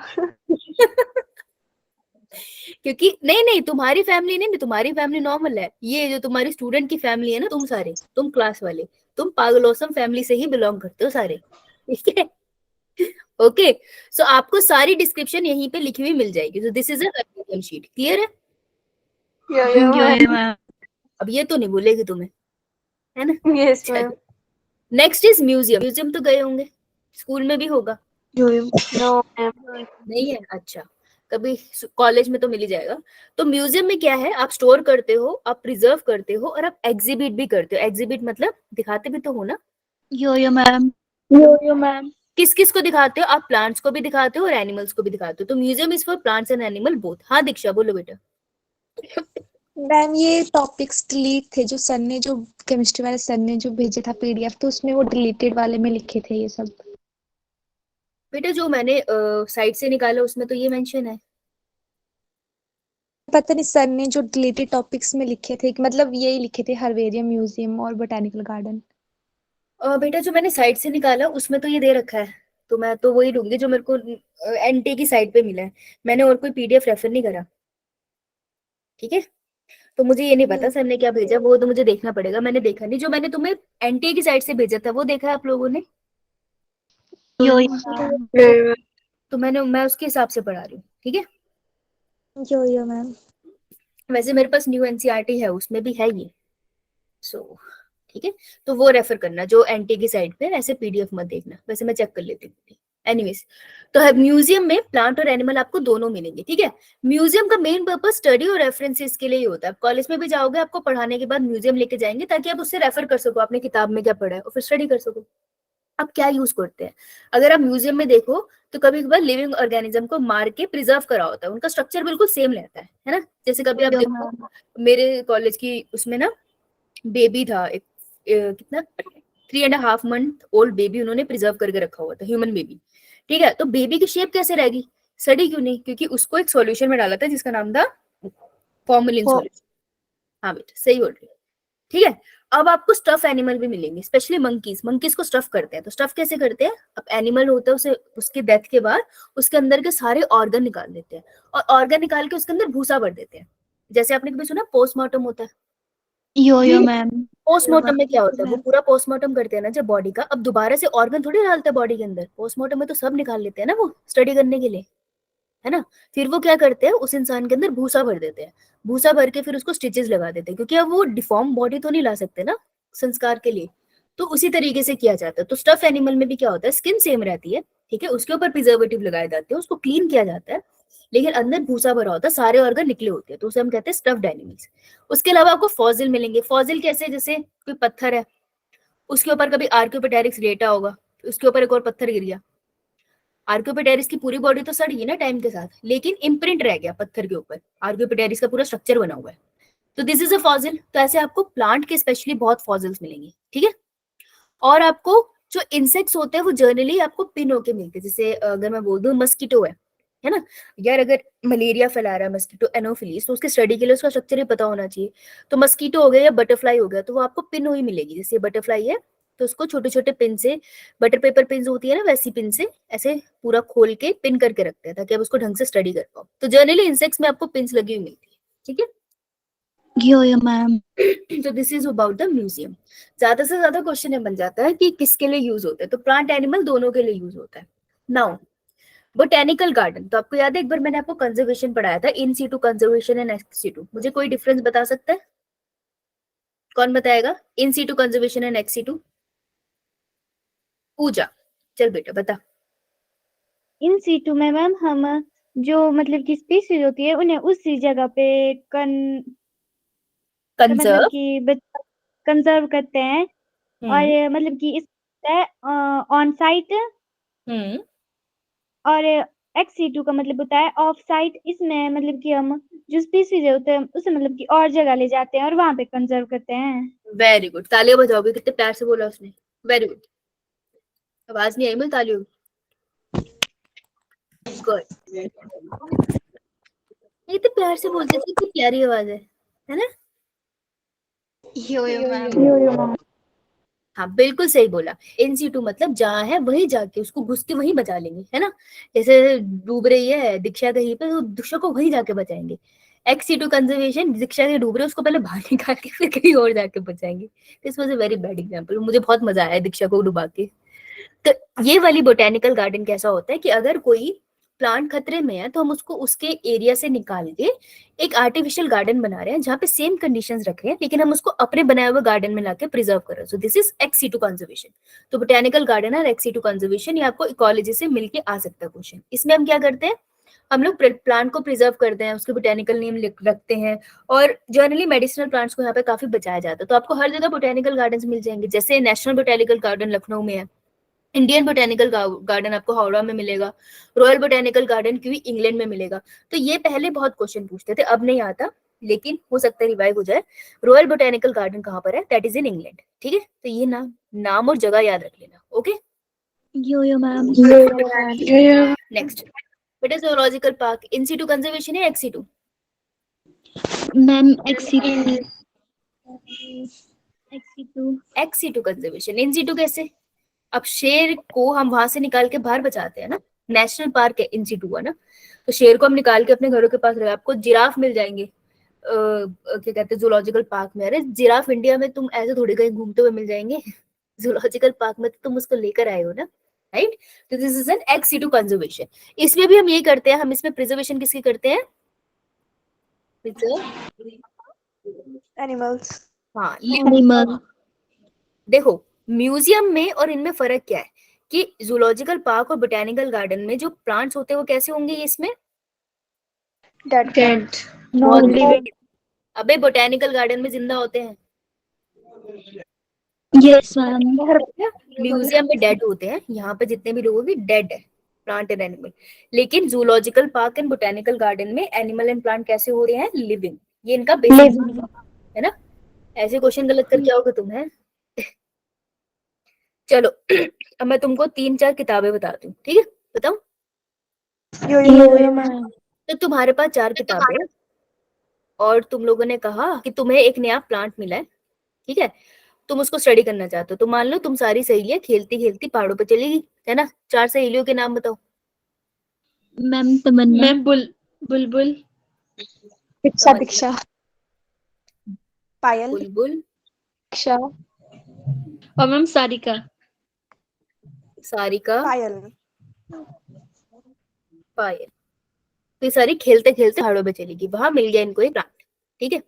क्योंकि नहीं नहीं, तुम्हारी फैमिली नहीं, तुम्हारी फैमिली नॉर्मल है। ये जो तुम्हारी स्टूडेंट की फैमिली है ना, तुम सारे, तुम क्लास वाले, तुम पागलोसम फैमिली से ही बिलोंग करते हो सारे, ठीक है? ओके, सो आपको सारी डिस्क्रिप्शन यहीं पे लिखी हुई मिल जाएगी। तो this is a sheet, clear है? Yo ma'am. अब ये तो नहीं बोलेगी तुम्हें, है ना? Yes ma'am. Next is museum. Museum तो गए होंगे, स्कूल में भी होगा। No ma'am. नहीं है? अच्छा, कभी कॉलेज में तो मिल ही जाएगा। तो म्यूजियम में क्या है, आप स्टोर करते हो, आप प्रिजर्व करते हो, और आप एग्जिबिट भी करते हो। एग्जिबिट मतलब दिखाते भी तो हो ना। यो मैम। यो मैम। किस किस को दिखाते हो? आप प्लांट्स को भी दिखाते हो और एनिमल्स को भी दिखाते हो। तो museum is for plants and animal both. हाँ दीक्षा बोलो बेटा। मैम, ये टॉपिक्स डिलीट थे जो सर ने, जो केमिस्ट्री वाले सर ने जो भेजे था पीडीएफ, तो उसमें वो डिलीटेड वाले में लिखे थे ये सब। बेटा जो मैंने साइट से निकाला उसमें तो ये मेंशन है। पता नहीं सर ने जो डिलीटेड टॉपिक्स में लिखे थे, कि मतलब यही लिखे थे, हर्बेरियम, म्यूजियम और बोटेनिकल गार्डन। बेटा जो मैंने साइट से निकाला उसमें तो ये दे रखा है, तो मैं तो वही दूंगी जो मेरे को एनटी की साइट पे मिला है। मैंने और कोई पीडीएफ रेफर नहीं करा, ठीक है? तो मुझे ये नहीं पता सर ने क्या भेजा, वो तो मुझे देखना पड़ेगा। मैंने देखा नहीं। जो मैंने तुम्हें एनटीए की साइट से भेजा था वो देखा है आप लोगों ने? यो तो मैं उसके हिसाब से पढ़ा रही हूँ, ठीक है? Yo ma'am. वैसे मेरे पास न्यू एनसीईआरटी है, उसमें भी है ये, सो ठीक है? तो वो रेफर करना जो एनटी की साइट पे, ऐसे पीडीएफ मत देखना। वैसे मैं चेक कर लेती हूँ। एनीवेज, तो म्यूजियम में प्लांट और एनिमल आपको दोनों मिलेंगे, ठीक है? म्यूजियम का मेन पर्पस स्टडी और रेफरेंसेस के लिए ही होता है। कॉलेज में भी जाओगे, आपको पढ़ाने के बाद म्यूजियम लेके जाएंगे ताकि आप उससे रेफर कर सको, आपने किताब में क्या पढ़ा है, और फिर स्टडी कर सको आप क्या यूज करते हैं। अगर आप म्यूजियम में देखो तो कभी कभार लिविंग ऑर्गेनिज्म को मार के प्रिजर्व करा होता है, उनका स्ट्रक्चर बिल्कुल सेम रहता है ना? जैसे कभी आप देखो, मेरे कॉलेज की उसमें ना बेबी था एक, कितना 3.5 मंथ ओल्ड बेबी उन्होंने प्रिजर्व करके रखा हुआ था, ह्यूमन बेबी, ठीक है? तो बेबी की शेप कैसे रहेगी? स्टडी क्यों नहीं? क्योंकि उसको एक सॉल्यूशन में डाला था जिसका नाम था फॉर्मेलिन सॉल्यूशन। हाँ बेटा सही बोल रही है, ठीक है? अब आपको स्टफ एनिमल भी मिलेंगे, स्पेशली मंकीज। मंकीज को स्टफ करते हैं, तो स्टफ कैसे करते हैं? अब एनिमल होता है, उसे उसके डेथ के बाद उसके अंदर के सारे ऑर्गन निकाल देते हैं, और ऑर्गन निकाल के उसके अंदर भूसा भर देते हैं। जैसे आपने कभी सुना पोस्टमार्टम होता है? Yo ma'am. पोस्टमार्टम में क्या होता है? वो पूरा पोस्टमार्टम करते हैं ना जब बॉडी का, अब दोबारा से ऑर्गन थोड़ी डालते हैं बॉडी के अंदर। पोस्टमार्टम में तो सब निकाल लेते हैं ना वो, स्टडी करने के लिए, है ना? फिर वो क्या करते हैं, उस इंसान के अंदर भूसा भर देते हैं। भूसा भर के फिर उसको स्टिचेस लगा देते हैं, क्योंकि अब वो डिफॉर्म बॉडी तो नहीं ला सकते ना संस्कार के लिए। तो उसी तरीके से किया जाता है। तो स्टफ एनिमल में भी क्या होता है, स्किन सेम रहती है, ठीक है? उसके ऊपर प्रिजर्वेटिव लगाए जाते हैं, उसको क्लीन किया जाता है, लेकिन अंदर भूसा भरा होता है, सारे ऑर्गन निकले होते हैं, तो उसे हम कहते हैं स्टफ्ड एनिमल्स। उसके अलावा आपको फॉसिल मिलेंगे। फॉसिल कैसे? जैसे कोई पत्थर है, उसके ऊपर कभी आर्कियोपेटेरिक्स लेटा होगा, उसके ऊपर एक और पत्थर गिर गया, आर्कियोपेटेरिस की पूरी बॉडी तो सड़ गई ना टाइम के साथ, लेकिन इम्प्रिंट रह गया पत्थर के ऊपर, आर्कियोपेटेरिस का पूरा स्ट्रक्चर बना हुआ है, तो दिस इज अ फॉसिल। तो ऐसे आपको प्लांट के स्पेशली बहुत फॉसिल्स मिलेंगे, ठीक है? और आपको जो इंसेक्ट्स होते हैं वो जर्नली आपको पिन होके मिलते हैं। जैसे अगर मैं बोल दूं मस्कीटो है ना यार, अगर मलेरिया फैला रहा है मस्कीटो एनोफिलीज, तो उसके स्टडी के लिए उसका स्ट्रक्चर ही पता होना चाहिए। तो मस्कीटो हो गया या बटरफ्लाई हो गया, तो वो आपको पिन हुई मिलेगी। जैसे बटरफ्लाई है तो उसको छोटे छोटे पिन से, बटर पेपर पिन होती है ना, वैसी पिन से ऐसे पूरा खोल के पिन करके रखते हैं ताकि आप उसको ढंग से स्टडी कर पाओ। तो जर्नली इंसेक्ट्स में आपको पिन्स लगी हुई मिलती है, ठीक है? Yo ma'am. तो this is about the museum. ज्यादा से ज्यादा क्वेश्चन बन जाता है कि किसके लिए यूज होता है, तो प्लांट एनिमल दोनों के लिए यूज होता है। नाउ बोटेनिकल गार्डन, तो आपको याद है एक बार मैंने आपको कंजर्वेशन पढ़ाया था, in situ conservation and ex situ, मुझे कोई डिफरेंस बता सकता है? कौन बताएगा in situ conservation and ex situ? Pooja, चल बेटा बता। इन सीटू में मैम हम जो मतलब की स्पीशीज होती है उन्हें उसी जगह पे कंजर्व, मतलब कि कंजर्व करते हैं, और मतलब कि इस ऑन साइट, और एक्स2 का मतलब होता है ऑफ साइट। इसमें मतलब कि हम जो स्पीसीज होते हैं उसे मतलब कि और जगह ले जाते हैं और वहां पे कंजर्व करते हैं। वेरी गुड, तालियां बजाओगे, कितने प्यार से बोला उसने, वेरी गुड। आवाज नहीं आई मुझे तालियों, गुड। इतने प्यार से बोलते थे, कितनी प्यारी आवाज है ना? यो मैम। हाँ बिल्कुल सही बोला, इन सीटू मतलब जहाँ है वही जाके उसको घुस के वहीं बचा लेंगे, है ना? जैसे डूब रही है दीक्षा कहीं पे, तो दीक्षा को वहीं जाके बचाएंगे। एक्स सीटू कंजर्वेशन, दीक्षा के डूब रहे उसको पहले बाहर निकाल के फिर कहीं और जाके बचाएंगे। This was a very bad example, मुझे बहुत मजा आया दीक्षा को डुबा के। तो ये वाली बोटेनिकल गार्डन कैसा होता है कि अगर कोई प्लांट खतरे में है तो हम उसको उसके एरिया से निकाल के एक आर्टिफिशियल गार्डन बना रहे हैं जहाँ पे सेम कंडीशंस रख रहे हैं, लेकिन हम उसको अपने बनाए हुए गार्डन में लाके प्रिजर्व कर रहे हैं। So this is ex situ conservation. तो बोटेनिकल गार्डन और एक्स सीटू कंजर्वेशन, ये आपको इकोलॉजी से मिलके आ सकता है क्वेश्चन। इसमें हम क्या करते हैं, हम लोग प्लांट को प्रिजर्व करते हैं, उसके बोटेनिकल नेम रखते हैं, और जनरली मेडिसिनल प्लांट्स को यहाँ पे काफी बचाया जाता है। तो आपको हर जगह बोटेनिकल गार्डन मिल जाएंगे, जैसे नेशनल बोटेनिकल गार्डन लखनऊ में है, इंडियन बोटेनिकल गार्डन आपको हावड़ा में मिलेगा, रॉयल बोटेनिकल गार्डन क्यों इंग्लैंड में मिलेगा। तो ये पहले बहुत क्वेश्चन पूछते थे, अब नहीं आता, लेकिन हो सकता है रिवाइव हो जाए। रॉयल बोटेनिकल गार्डन कहाँ पर है? दैट इज इन इंग्लैंड, ठीक है? तो ये नाम और जगह याद रख लेना, ओके? Yo ma'am. नेक्स्ट, बेटा zoological park in situ conservation है एक्स सीटू? मैम एक्स2। Ex situ conservation. In situ कैसे? अब शेर को हम वहां से निकाल के बाहर बचाते हैं ना, नेशनल पार्क है इन सीटू है ना, तो शेर को हम निकाल के अपने घरों के पास रखे, आपको जिराफ मिल जाएंगे क्या कहते हैं जूलॉजिकल पार्क में। अरे जिराफ इंडिया में तुम ऐसे थोड़ी कहीं घूमते हुए मिल जाएंगे, जूलॉजिकल पार्क में तो तुम उसको लेकर आए हो ना, राइट? तो this is an ex situ conservation. इसमें भी हम ये करते हैं, हम इसमें प्रिजर्वेशन किसकी करते हैं? एनिमल्स। हाँ, एनिमल। देखो म्यूजियम में और इनमें फर्क क्या है कि जूलॉजिकल पार्क और बोटेनिकल गार्डन में जो प्लांट्स होते हैं वो कैसे होंगे इसमें? डेड। अबे बोटेनिकल गार्डन में जिंदा होते हैं, यस मैम। म्यूजियम में डेड होते हैं, यहाँ पे जितने भी लोग भी डेड है, प्लांट एंड एनिमल। लेकिन zoological park and botanical garden में एनिमल एंड प्लांट कैसे हो रहे हैं? लिविंग। ये इनका बेसिक है ना। ऐसे क्वेश्चन गलत करके आओगे तुम, है? चलो अब मैं तुमको 3-4 किताबें बताती हूँ, ठीक है? बताऊं? तो तुम्हारे पास 4 किताबें हैं और तुम लोगों ने कहा कि तुम्हें एक नया प्लांट मिला है, ठीक है? तुम उसको स्टडी करना चाहते हो, तो मान लो तुम सारी सहेलियां खेलती खेलती पहाड़ों पे चली गई, है ना? 4 सहेलियों के नाम बताओ। मैम तमन्ना। मैम बुलबुल। दीक्षा। पायल। बुलबुल। दीक्षा। और मैम सारिका। सारिका। पायल। पायल। तो ये सारी खेलते खेलते पहाड़ों पे चली गई, वहां मिल गया इनको एक प्लांट, ठीक है?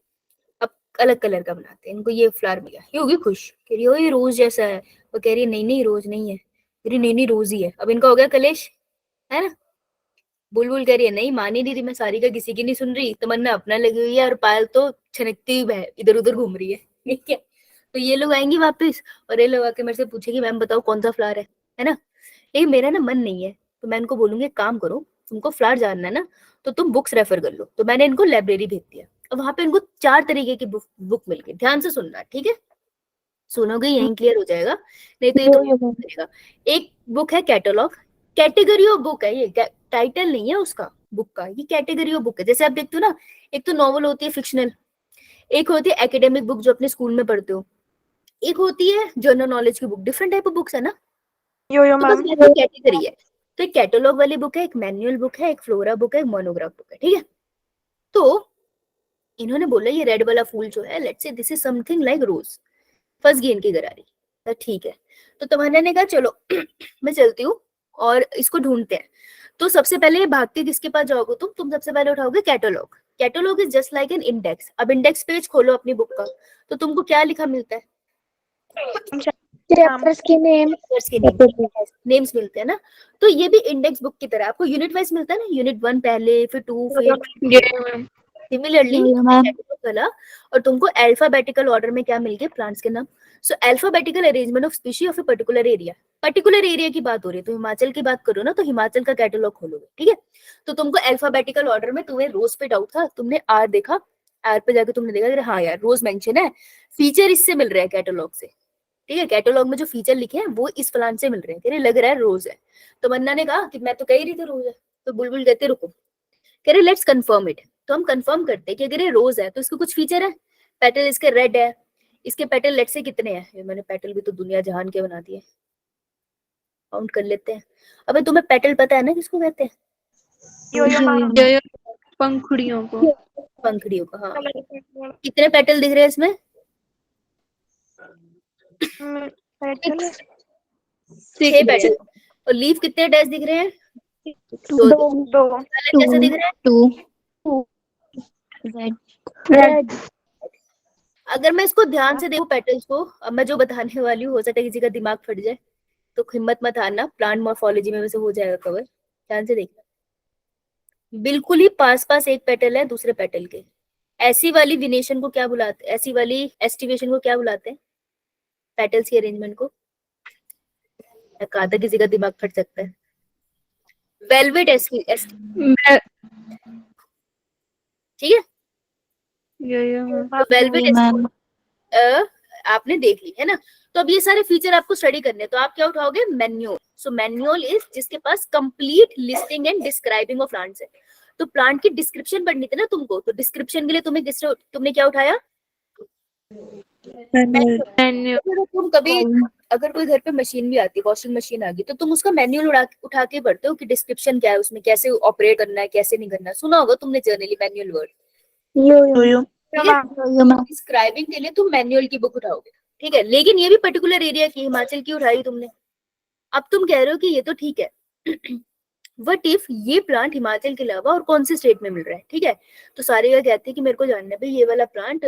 अब अलग कलर का बनाते हैं, इनको ये फ्लावर मिला, ये होगी खुश, कह रही हो ये रोज जैसा है, वो कह रही है नहीं नहीं रोज नहीं है, कह रही नहीं नहीं रोज ही है। अब इनका हो गया कलेश, है ना? बुलबुल कह रही है नहीं मानी दीदी, मैं सारिका किसी की नहीं सुन रही, तमन्ना अपना लगी हुई है, और पायल तो छनकती हुई इधर उधर घूम रही है, ठीक है? तो ये लोग आएंगी वापस और ये लोग आके मेरे से पूछेगी मैम बताओ कौन सा फ्लावर है ना? लेकिन मेरा ना मन नहीं है, तो मैं इनको बोलूंगी काम करो, तुमको फ्लावर जानना है ना तो तुम बुक्स रेफर कर लो। तो मैंने इनको लाइब्रेरी भेज दिया, और वहां पे इनको 4 तरीके की बुक मिल गई। ध्यान से सुनना, ठीक है? सुनोगे यहीं क्लियर हो जाएगा, नहीं तो ये तो करेगा। एक बुक है कैटलॉग, कैटेगरी ऑफ बुक है, ये टाइटल नहीं है उसका बुक का, ये कैटेगरी ऑफ बुक है। जैसे आप देखते हो ना, एक तो नॉवल होती है फिक्शनल, एक होती है एकेडमिक बुक जो अपने स्कूल में पढ़ते हो, एक होती है जनरल नॉलेज की book, different type of books है ना। तो बस वैसी कैटेगरी है। तो एक कैटलॉग वाली बुक है, एक मैनुअल बुक है, एक फ्लोरा बुक है, एक मोनोग्राफ बुक है, ठीक है? तो इन्होंने बोला ये रेड वाला फूल जो है, let's say this is something like rose. फंस गई इनकी गरारी, तो ठीक है। तो तमन्ना ने कहा चलो मैं चलती हूँ और इसको ढूंढते हैं। तो सबसे पहले भाग के किसके पास जाओगे तुम सबसे पहले उठाओगे catalogue. Catalogue is just like an index. अब इंडेक्स पेज खोलो अपनी बुक का, तो तुमको क्या लिखा मिलता है? चैप्टर्स के नेम, नेम्स मिलते हैं ना। तो ये भी इंडेक्स बुक की तरह आपको यूनिट वाइज मिलता है ना, यूनिट 1 पहले, फिर 2, फिर सिमिलरली वाला। और तुमको अल्फाबेटिकल ऑर्डर में क्या मिल गए? प्लांट्स के नाम। So alphabetical arrangement of species of a particular area. Particular area की बात हो रही है तो हिमाचल की बात करो ना, तो हिमाचल का कैटलॉग खोलोगे, ठीक है। तो तुमको अल्फाबेटिकल ऑर्डर में, तुम्हें रोज पे डाउट था, तुमने आर देखा, आर पे जाके तुमने देखा हाँ यार रोज मेंशन है, फीचर इससे मिल रहा है कैटलॉग से, ठीक है। कैटलॉग में जो फीचर लिखे हैं वो इस प्लांट से मिल रहे हैं, कह रहे लग रहा है रोज है। तो मन्ना ने कहा कि मैं तो कह ही रही थी रोज है। तो बुलबुल कहते रुको, कह रहे लेट्स कंफर्म इट। तो हम कंफर्म करते हैं कि अगर ये रोज है तो इसको कुछ फीचर है। पेटल इसके रेड है, इसके पेटल लेट से कितने हैं? मैंने पेटल भी तो दुनिया जहान के बना दिए, काउंट कर लेते हैं। अबे तुम्हें पेटल पता है ना किसको कहते हैं? पंखुड़ियों को। पंखुड़ियों को, हाँ। कितने पेटल दिख रहे हैं इसमें? 6 पेटल। और लीफ कितने अटैच दिख रहे हैं? 2। कैसे दिख रहे हैं? रेड। अगर मैं इसको ध्यान से देखूं पेटल्स को, अब मैं जो बताने वाली हूँ हो सकता है किसी का दिमाग फट जाए, तो हिम्मत मत हारना, प्लांट मॉर्फोलॉजी में वैसे हो जाएगा कवर, ध्यान से देखना। बिल्कुल ही पास पास एक पेटल है दूसरे पेटल के। ऐसी वाली विनेशन को क्या बुलाते हैं? ऐसी वाली एस्टिवेशन को क्या बुलाते हैं? पेटल्स के अरेंजमेंट को कहा था किसी का दिमाग फट सकता है। वेलवेट ठीक है। वेलवेट आपने देख ली है ना। तो अब ये सारे फीचर आपको स्टडी करने हैं, तो आप क्या उठाओगे? मैन्युअल। सो मैन्युअल इज जिसके पास complete listing and describing of plants है। तो प्लांट की डिस्क्रिप्शन पढ़नी थी ना तुमको, तो डिस्क्रिप्शन के लिए तुमने क्या उठाया? तुम कभी अगर कोई घर पे मशीन भी आती है, वॉशिंग मशीन आ गई, तो तुम उसका मैन्युअल उठा के पढ़ते हो कि डिस्क्रिप्शन क्या है उसमें, कैसे ऑपरेट करना है, कैसे नहीं करना। सुना होगा तुमने जर्नली मैन्युअल वर्ड। डिस्क्राइबिंग के लिए तुम मैन्युअल की बुक उठाओगे, ठीक है। लेकिन ये भी पर्टिकुलर एरिया की, हिमाचल की उठाई तुमने। अब तुम कह रहे हो कि ये तो ठीक है, वट इफ ये प्लांट हिमाचल के अलावा और कौन से स्टेट में मिल रहा है, ठीक है। तो सारे ये कहते हैं कि मेरे को जानना है भाई ये वाला प्लांट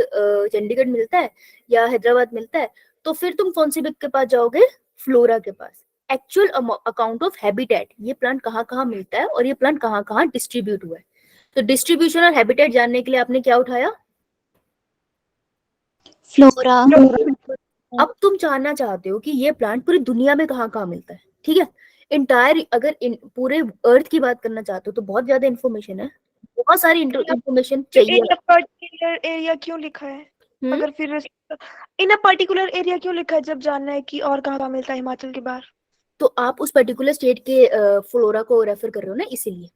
चंडीगढ़ मिलता है या हैदराबाद मिलता है। तो फिर तुम कौन सी बुक के पास जाओगे? फ्लोरा के पास। एक्चुअल अकाउंट ऑफ हैबिटेट, ये प्लांट कहाँ कहाँ मिलता है और ये प्लांट कहाँ कहाँ डिस्ट्रीब्यूट हुआ है। तो डिस्ट्रीब्यूशन और हैबिटेट जानने के लिए आपने क्या उठाया? फ्लोरा। अब तुम जानना चाहते हो कि ये प्लांट पूरी दुनिया में कहाँ कहाँ मिलता है, ठीक है। अगर पूरे अर्थ की बात करना चाहते हो तो बहुत ज्यादा इन्फॉर्मेशन है, बहुत सारी इन्फॉर्मेशन चाहिए। इन अ पर्टिकुलर एरिया क्यों लिखा है? अगर फिर इन अ पर्टिकुलर एरिया क्यों लिखा है जब जानना है कि और कहाँ मिलता है हिमाचल के बाहर? तो आप उस पर्टिकुलर स्टेट के फ्लोरा को रेफर कर रहे हो ना, इसीलिए।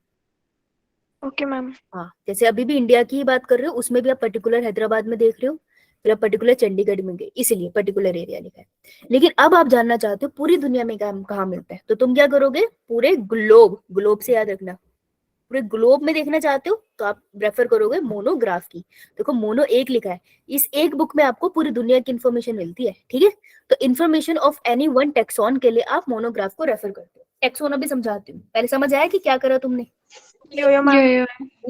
Okay ma'am. हाँ, जैसे अभी भी इंडिया की बात कर रहे हो, उसमें भी आप पर्टिकुलर हैदराबाद में देख रहे हो, फिर आप पर्टिकुलर चंडीगढ़ में गए, इसीलिए पर्टिकुलर एरिया लिखा है। लेकिन अब आप जानना चाहते हो पूरी दुनिया में कहाँ मिलता है, तो तुम क्या करोगे? पूरे ग्लोब से याद रखना, पूरे ग्लोब में देखना चाहते हो तो आप रेफर करोगे मोनोग्राफ की। देखो मोनो एक लिखा है, इस एक बुक में आपको पूरी दुनिया की इन्फॉर्मेशन मिलती है, ठीक है। तो information of any one tax on के लिए आप मोनोग्राफ को रेफर करते हो। टेक्सॉन अभी समझाती हूँ, पहले समझ आया कि क्या करा तुमने? ठीक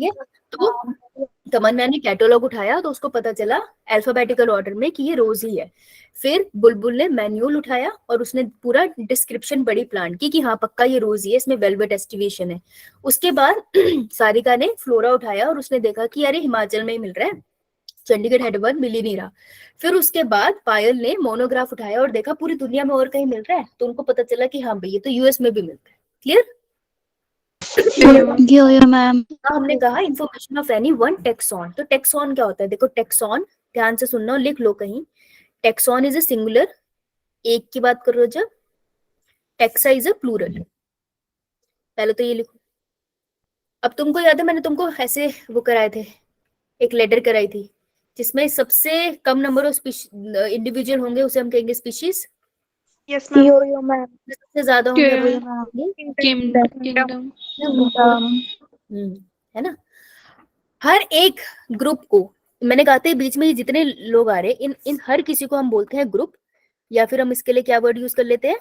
है। तो तमन्ना ने कैटलॉग उठाया तो उसको पता चला अल्फाबेटिकल ऑर्डर में कि ये रोज ही है। फिर बुलबुल ने मैन्युअल उठाया और उसने पूरा डिस्क्रिप्शन पढ़ी प्लांट की कि हाँ पक्का ये रोज ही है, इसमें वेलवेट एस्टिवेशन है। उसके बाद सारिका ने फ्लोरा उठाया और उसने देखा कि अरे हिमाचल में ही मिल रहा है, चंडीगढ़ हैदराबाद मिल ही नहीं रहा। फिर उसके बाद पायल ने मोनोग्राफ उठाया और देखा पूरी दुनिया में और कहीं मिल रहा है, तो उनको पता चला कि हाँ भैया तो यूएस में भी मिलता है। क्लियर? मैम। हमने कहा information of any one tax on. तो टेक्सॉन क्या होता है? देखो टेक्सॉन ध्यान से सुनना और लिख लो कहीं। टेक्सॉन इज ए सिंगुलर, एक की बात करो जब। Taxa is a plural. पहले तो ये लिखो। अब तुमको याद है मैंने तुमको ऐसे वो कराए थे, एक लेटर कराई थी जिसमें सबसे कम नंबर ऑफ इंडिविजुअल होंगे उसे हम कहेंगे स्पीशीज। Yes ma'am. सबसे ज्यादा होंगे किंगडम। है ना। हर एक ग्रुप को, मैंने कहा था बीच में ये जितने लोग आ रहे हैं इन हर किसी को हम बोलते हैं ग्रुप, या फिर हम इसके लिए क्या वर्ड यूज कर लेते हैं?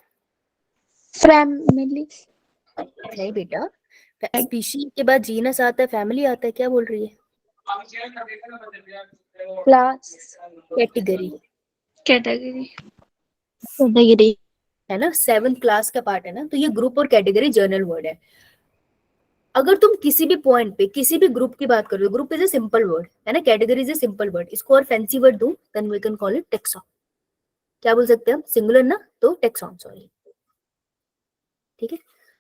फैमिली। नहीं बेटा, स्पीशी के बाद जीनस आता है, फैमिली आता है, क्या बोल रही है? Class, category category. कैटेगरी। है ना, 7th क्लास का पार्ट है ना, तो ये ग्रुप और कैटेगरी जर्नल वर्ड है। अगर तुम किसी भी पॉइंट पे किसी भी ग्रुप की बात कर रहे हो, group is a simple word है ना, category is a simple word, इसको और फैंसी वर्ड दूं then we can call it taxon. क्या बोल सकते हैं हम? सिंगुलर ना, तो टेक्सॉन, सॉरी, ठीक है।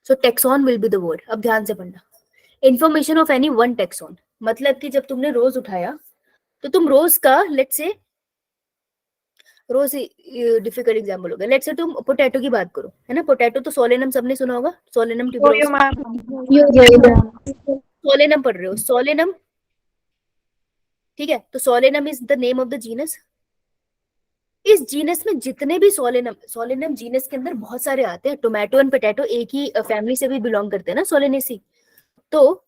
So taxon will be the word. अब ध्यान से पढ़ना। Information of any one taxon, मतलब कि जब तुमने रोज उठाया तो तुम रोज का, let's say rose difficult example हो गया, लेट्स से तुम पोटैटो की बात करो, है ना, पोटैटो तो सोलेनम सबने सुना होगा, सोलेनम योयो ट्यूबरोसम, मैम, सोलेनम पढ़ रहे हो, सोलेनम, ठीक है, तो solanum is the name of the genus. इस जीनस में जितने भी सोलेनम, सोलेनम जीनस के अंदर बहुत सारे आते हैं, टोमेटो एंड पोटैटो एक ही फैमिली से भी बिलोंग करते हैं ना, सोलेनेसी। तो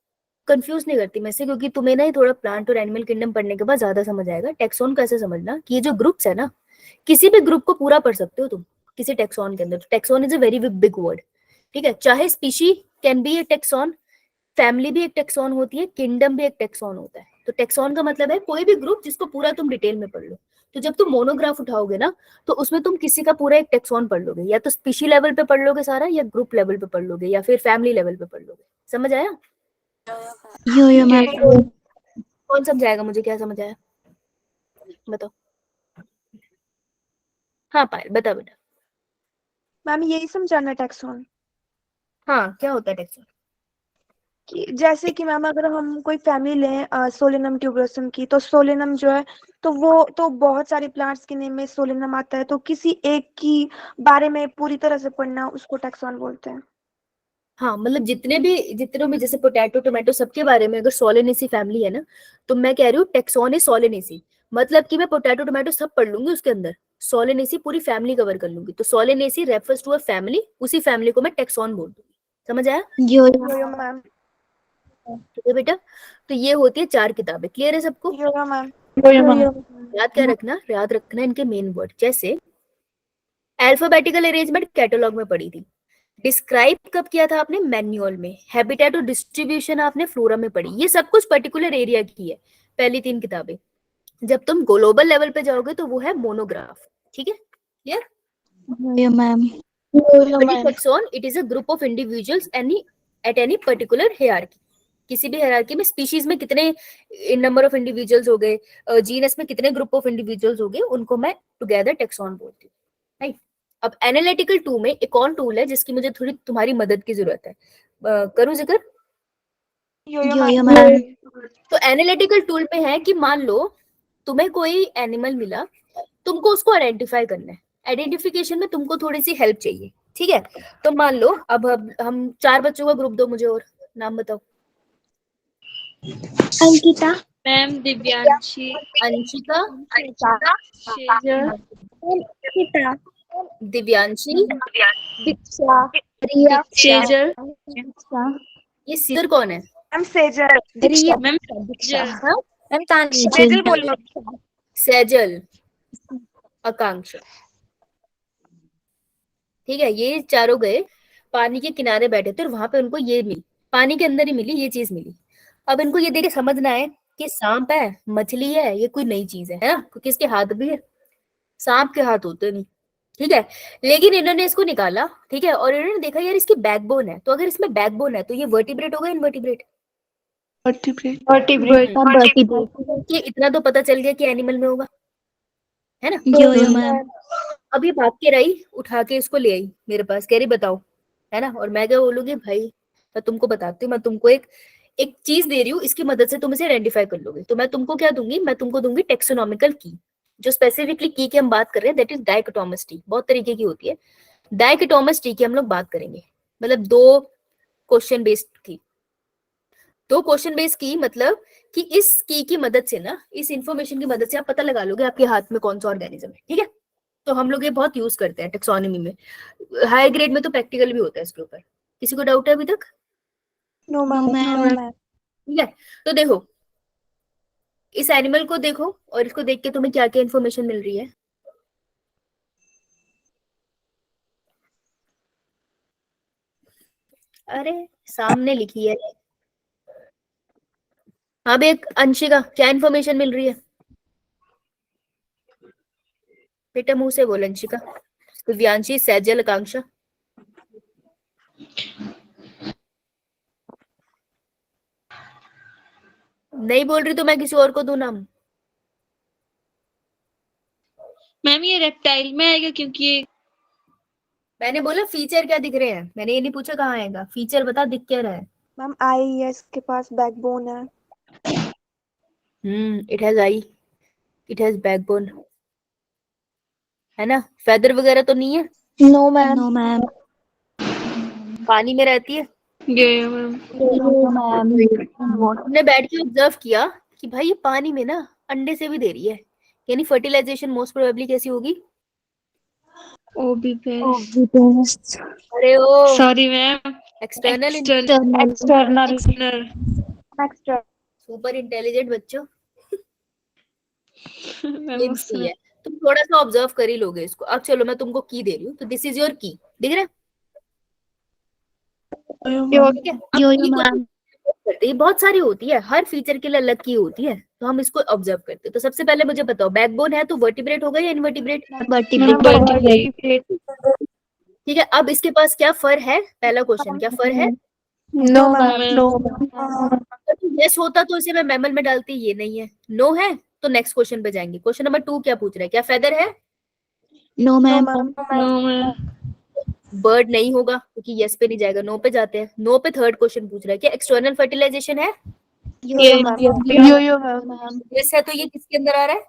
कंफ्यूज नहीं करती मैं से, क्योंकि तुम्हें ना ये थोड़ा प्लांट और एनिमल किंगडम पढ़ने के बाद ज्यादा समझ आएगा। टेक्सोन कैसे समझना कि ये जो ग्रुप्स है ना, किसी भी ग्रुप को पूरा पढ़ सकते हो तुम किसी टेक्सोन के अंदर। Taxon is a very big word, ठीक है। चाहे species can be A taxon, family भी एक टेक्सोन होती है, किंगडम भी एक टेक्सोन होता है। तो टेक्सोन का मतलब है कोई भी ग्रुप जिसको पूरा तुम डिटेल में पढ़ लो। तो जब तुम मोनोग्राफ उठाओगे ना, तो उसमें तुम किसी का पूरा एक टेक्सोन पढ़ लोगे, या तो स्पीशी लेवल पे पढ़ लोगे सारा, या ग्रुप लेवल पे पढ़ लोगे, या फिर फैमिली लेवल पे पढ़ लोगे। समझ आया? योयो मैम। कौन समझाएगा मुझे, क्या समझ आया बताओ? हाँ पायल बता बेटा। मैम यही समझाना टेक्सॉन हाँ, क्या होता है टेक्सोन? कि जैसे कि मैम अगर हम कोई फैमिली लें सोलेनम ट्यूबरोसम की, तो सोलेनम जो है तो वो तो बहुत सारे प्लांट्स के नेम में सोलेनम आता है, तो किसी एक की बारे में पूरी तरह से पढ़ना उसको टेक्सॉन बोलते हैं। हाँ, मतलब जितनों में जैसे पोटैटो टोमेटो सबके बारे में अगर सोलेनेसी फैमिली है ना, तो मैं कह रही हूँ टेक्सोन इज सोलेनेसी, मतलब कि मैं पोटैटो टोमेटो सब पढ़ लूंगी, उसके अंदर सोलेनेसी पूरी फैमिली कवर कर लूंगी। तो Solanaceae refers to a family, उसी फैमिली को मैं टेक्सोन बोल दूंगी। समझ आया? योयो मैम, ठीक है बेटा। तो ये होती है 4 किताबें। क्लियर है सबको? योयो मैम, याद क्या रखना, याद रखना इनके मेन वर्ड। जैसे अल्फाबेटिकल अरेंजमेंट कैटलॉग में पढ़ी थी, डिस्क्राइब कब किया था आपने? मैन्युअल में। हैबिटेट और डिस्ट्रीब्यूशन आपने फ्लोरा में पढ़ी। ये सब कुछ पर्टिकुलर एरिया की है, पहली 3 किताबें। जब तुम ग्लोबल लेवल पे जाओगे तो वो है मोनोग्राफ। ठीक है, clear? Yo yo ma'am. Taxon it is a group of individuals any at any particular hierarchy. किसी भी हियरार्की में स्पीशीज में कितने नंबर ऑफ इंडिविजुअल्स हो गए, जीनस में कितने ग्रुप ऑफ इंडिविजुअल्स हो गए, उनको मैं टुगेदर टेक्सॉन बोलती हूँ, राइट। अब एनालिटिकल टू में एक और टूल है जिसकी मुझे थोड़ी तुम्हारी मदद की जरूरत है। करूँ जिक्र? योयो मैम। तो एनालिटिकल टूल पे है कि मान लो तुम्हें कोई एनिमल मिला, तुमको उसको आइडेंटिफाई करना है। आइडेंटिफिकेशन में तुमको थोड़ी सी हेल्प चाहिए, ठीक है। तो मान लो अब हम 4 बच्चों का ग्रुप दो मुझे, और नाम बताओ। अंकिता, मैम दिव्यांशी, अंशिका, शेजल, अंकिता, दिव्यांशी, दीक्षा, रिया, शेजल, ये सीजर कौन है? मैम सेजल, दीक्षा, मैम दीक्षा, शेजल, मैम तानिया। सेजल बोलो। सैजल, आकांक्षा, ठीक है। ये चारों गए, पानी के किनारे बैठे थे, और वहां पे उनको ये मिली, पानी के अंदर ही मिली ये चीज मिली। अब इनको ये देख के समझना है कि सांप है, मछली है, ये कोई नई चीज है ना, क्योंकि इसके हाथ भी है, सांप के हाथ होते नहीं, ठीक है। लेकिन इन्होंने इसको निकाला, ठीक है, और इन्होंने देखा यार इसकी बैकबोन है, तो अगर इसमें बैकबोन है तो ये वर्टिब्रेट होगा, इनवर्टिब्रेट? ये इतना तो पता चल गया कि एनिमल में होगा, है ना। योयो मैम। अब ये भाग के रही, उठा के इसको ले आई मेरे पास, कह रही बताओ, है ना। और मैं क्या बोलूंगी, भाई मैं तुमको बताती हूँ, मैं तुमको एक एक चीज दे रही हूँ, इसकी मदद से तुम इसे आइडेंटिफाई कर लोगे। तो मैं तुमको क्या दूंगी, मैं तुमको दूंगी टेक्सोनॉमिकल की। जो स्पेसिफिकली की हम बात कर रहे हैं दैट इज डाइकोटोमस टी, बहुत तरीके की होती है। डाइकोटोमस टी की हम लोग बात करेंगे, मतलब 2 क्वेश्चन बेस्ड की। 2 क्वेश्चन बेस्ड की मतलब कि इस की मदद से ना, इस इंफॉर्मेशन की मदद से आप पता लगा लोगे आपके हाथ में कौन सा ऑर्गेनिज्म है, ठीक है। तो हम लोग ये बहुत यूज करते हैं टेक्सोनॉमी में। हाई ग्रेड में तो प्रैक्टिकल भी होता है इसके ऊपर। किसी को डाउट है अभी तक? नो मैम, ठीक है। तो देखो, इस एनिमल को देखो, और इसको देख के तुम्हें क्या क्या इन्फॉर्मेशन मिल रही है। अरे सामने लिखी है। अब एक अंशिका, क्या इन्फॉर्मेशन मिल रही है बेटा? मुंह से बोल अंशिका। दिव्यांशी, सैजल, आकांक्षा। नहीं बोल रही तो मैं किसी और को दूं नाम? मैम ये रेप्टाइल में आएगा क्योंकि ये मैंने बोला फीचर क्या दिख रहे हैं, मैंने ये नहीं पूछा कहाँ आएगा। फीचर बता दिख क्या रहा है। मैम आई है, इसके पास बैकबोन है। It has eye, it has backbone, है ना? फेदर वगैरह तो नहीं है? No ma'am. No ma'am. पानी में रहती है? ये मैम हमने बैठ के ऑब्जर्व किया कि भाई ये पानी में ना अंडे से भी दे रही है, यानी फर्टिलाइजेशन मोस्ट प्रोबेबली कैसी होगी? ओबीपेस्ट। अरे ओ sorry ma'am, external. External. Super intelligent बच्चों, मैम ये भी है। तुम थोड़ा सा ऑब्जर्व कर ही लोगे इसको। अब चलो मैं तुमको की दे रही हूँ, तो दिस इज योर की, दिख रहा है? ठीक है, अब यो की को मैम। करते हैं, बहुत सारी होती है, हर फीचर के लिए अलग की होती है, तो हम इसको ऑब्जर्व करते हैं। तो सबसे पहले मुझे बताओ, बैकबोन है तो वर्टिब्रेट होगा या इनवर्टिब्रेट? ठीक है, अब इसके पास क्या फर है? पहला क्वेश्चन, क्या फर है? No ma'am. यस होता तो इसे मैं मैमल में डालती, ये नहीं है। नो है तो नेक्स्ट क्वेश्चन पे जाएंगे। क्वेश्चन नंबर 2 क्या पूछ रहा है? क्या फेदर है? No ma'am. बर्ड नहीं होगा क्योंकि यस पे नहीं जाएगा, नो पे जाते हैं। नो पे थर्ड क्वेश्चन पूछ रहा है, क्या एक्सटर्नल फर्टिलाइजेशन है? यस है तो ये किसके अंदर आ रहा है?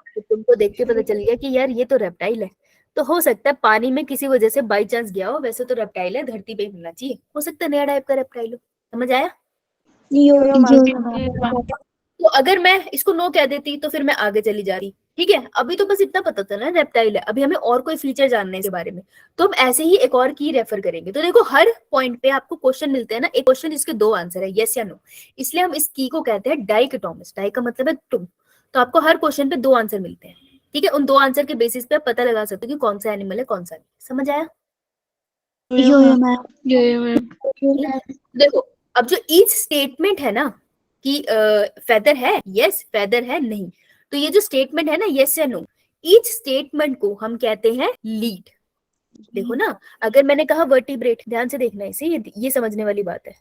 तो तुमको देख के पता चल गया कि यार ये तो रेप्टाइल है। तो हो सकता है पानी में किसी वजह से बाई चांस गया हो, वैसे तो रेप्टाइल है, धरती पे ही मिलना चाहिए। हो सकता है नया टाइप का रेप्टाइल हो। समझ आया? तो अगर मैं इसको नो कह देती तो फिर मैं आगे चली जा रही। ठीक है, अभी तो बस इतना पता चला रेप्टाइल है, अभी हमें और कोई फीचर जानना है इसके बारे में, तो हम ऐसे ही एक और की रेफर करेंगे। तो देखो हर पॉइंट पे आपको क्वेश्चन मिलते हैं ना, एक क्वेश्चन जिसके दो आंसर है, यस या नो, इसलिए हम इस की को कहते हैं डाइकोटोमस। डाई का मतलब है तुम, तो आपको हर क्वेश्चन पे दो आंसर मिलते हैं। ठीक है, उन दो आंसर के बेसिस पे आप पता लगा सकते हो कि कौन सा एनिमल है कौन सा नहीं। समझ आया? यो मैम। देखो अब जो ईच स्टेटमेंट है ना कि फेदर है, यस फेदर है, नहीं, तो ये जो स्टेटमेंट है ना यस या नो, ईच स्टेटमेंट को हम कहते हैं लीड। देखो ना, अगर मैंने कहा वर्टिब्रेट, ध्यान से देखना इसे, ये समझने वाली बात है।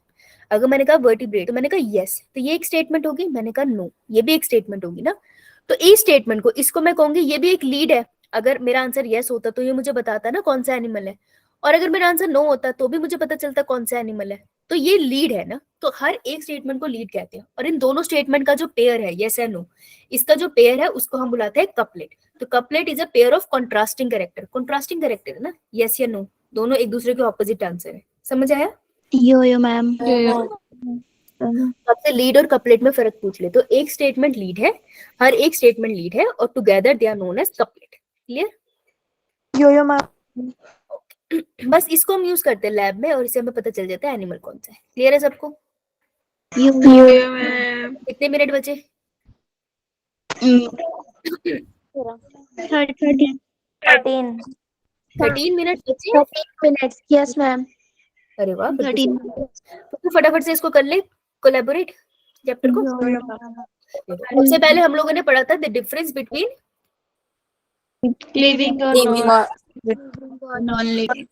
अगर मैंने कहा वर्टिब्रेट तो मैंने कहा यस, तो ये एक स्टेटमेंट होगी। मैंने कहा नो, ये भी एक स्टेटमेंट होगी ना। तो इस स्टेटमेंट को, इसको मैं कहूंगी ये भी एक लीड है। अगर मेरा आंसर यस होता तो ये मुझे बताता ना कौन सा एनिमल है, और अगर मेरा आंसर नो होता तो भी मुझे पता चलता कौन सा एनिमल है। तो ये लीड है ना, तो हर एक स्टेटमेंट को लीड कहते हैं। और इन दोनों स्टेटमेंट का जो पेयर है यस या नो, इसका जो पेयर है उसको हम बुलाते हैं कपलेट। तो couplet is a pair of contrasting character. Contrasting character है ना, यस या नो, दोनों एक दूसरे के ऑपोजिट आंसर है। समझ आया? यो मैम। आपसे लीड और कपलेट में फर्क पूछ ले, तो एक स्टेटमेंट लीड है, हर एक स्टेटमेंट लीड है, और together they are known as couplet. Clear? Yo ma'am. बस इसको हम यूज करते हैं लैब में, और इससे हमें पता चल जाता है एनिमल कौन सा है। क्लियर है सबको? कितने मिनट बचे? 13 मिनट बचे। 13 मिनट्स। Yes ma'am. अरे वाह, 13 तो फटाफट से इसको कर ले, कोलैबोरेट चैप्टर को। सबसे पहले हम लोगों ने पढ़ा था द डिफरेंस बिटवीन लिविंग और नॉन लिविंग।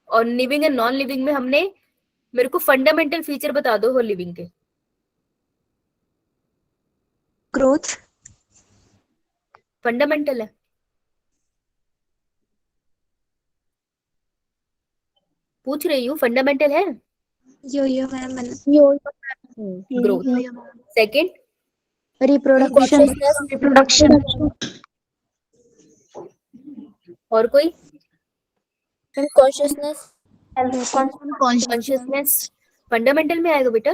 और लिविंग एंड नॉन लिविंग में हमने, मेरे को फंडामेंटल फीचर बता दो लिविंग के। ग्रोथ फंडामेंटल है, पूछ रही हूँ, फंडामेंटल है। Yo ma'am. Growth. Second reproduction. और कोई? कॉन्शियसनेस। कॉन्शियसनेस फंडामेंटल में आएगा बेटा?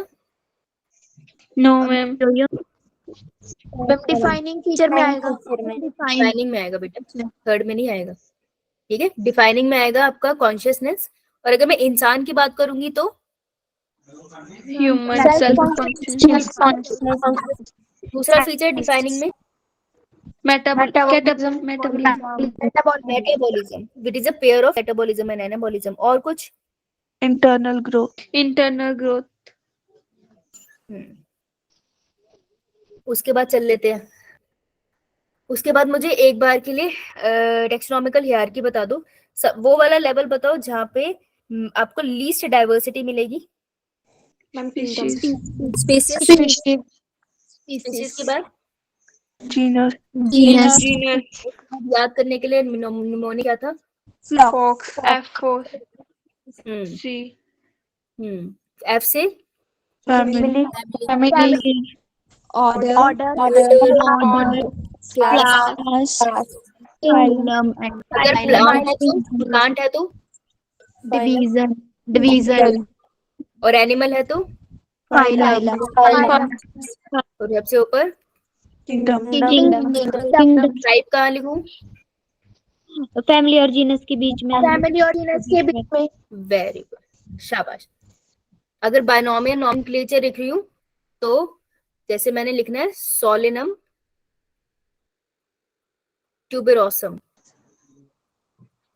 No ma'am. डिफाइनिंग फीचर में आएगा। डिफाइनिंग में आएगा बेटा, थर्ड में नहीं आएगा। ठीक है, डिफाइनिंग में आएगा आपका कॉन्शियसनेस। और अगर मैं इंसान की बात करूंगी तो ह्यूमन सेल्फ कॉन्शियसनेस। दूसरा फीचर डिफाइनिंग में metabolism metabolism, it is a pair of metabolism and anabolism. और कुछ? Internal growth. Internal growth. उसके बाद चल लेते हैं। उसके बाद मुझे एक बार के लिए टेक्सोनॉमिकल हायरार्की बता दो। वो वाला लेवल बताओ जहाँ पे आपको लीस्ट डाइवर्सिटी मिलेगी। स्पीशीज के बाद जीनस। जीनस। याद करने के लिए निमोनिक क्या था? फ्लॉक। F4 हम्म C एफ से family. Order, class. Phylum and अगर प्लांट है तो डिवीजन, और एनिमल है तो, फाइलम, और सबसे ऊपर किंगडम। किंगडम, ट्राइब कहाँ लिखूं? फैमिली और जीनस के बीच में। वेरी गुड, शाबाश। अगर बायनोमियल नॉमेनक्लेचर लिख रही हूँ तो जैसे मैंने लिखना है सोलिनम ट्यूबेरोसम,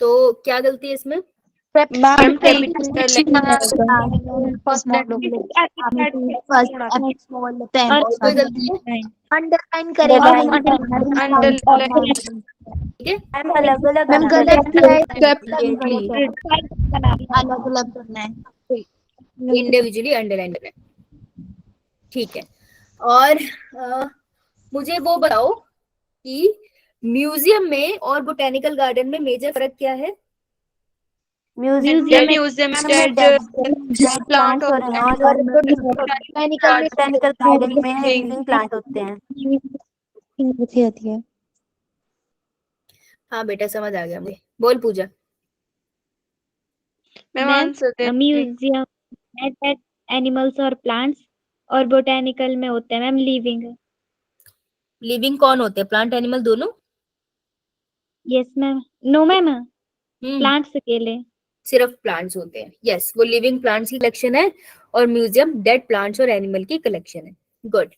तो क्या गलती है इसमें? मैम कैपिटल और कोई गलती है? अंडरलाइन करेगा हम ठीक है, अलग अलग अलग करना है। इंडिविजुअली अंडरलाइन करना है। ठीक है। और मुझे वो बताओ कि म्यूजियम में और बोटेनिकल गार्डन में मेजर फर्क क्या है? म्यूजियम में म्यूजियम प्लांट और बोटेनिकल गार्डन में लिविंग प्लांट होते हैं। हाँ बेटा, समझ आ गया मुझे। बोल पूजा। मैम आंसर म्यूजियम में एनिमल्स और प्लांट्स, और बोटेनिकल में होते हैं मैम लिविंग। लिविंग कौन होते हैं? प्लांट एनिमल दोनों? यस मैम, नो मैम, हम्म प्लांट्स अकेले। सिर्फ प्लांट्स होते हैं। यस, वो लिविंग प्लांट्स की कलेक्शन है और म्यूजियम डेड प्लांट्स और एनिमल की कलेक्शन है। गुड।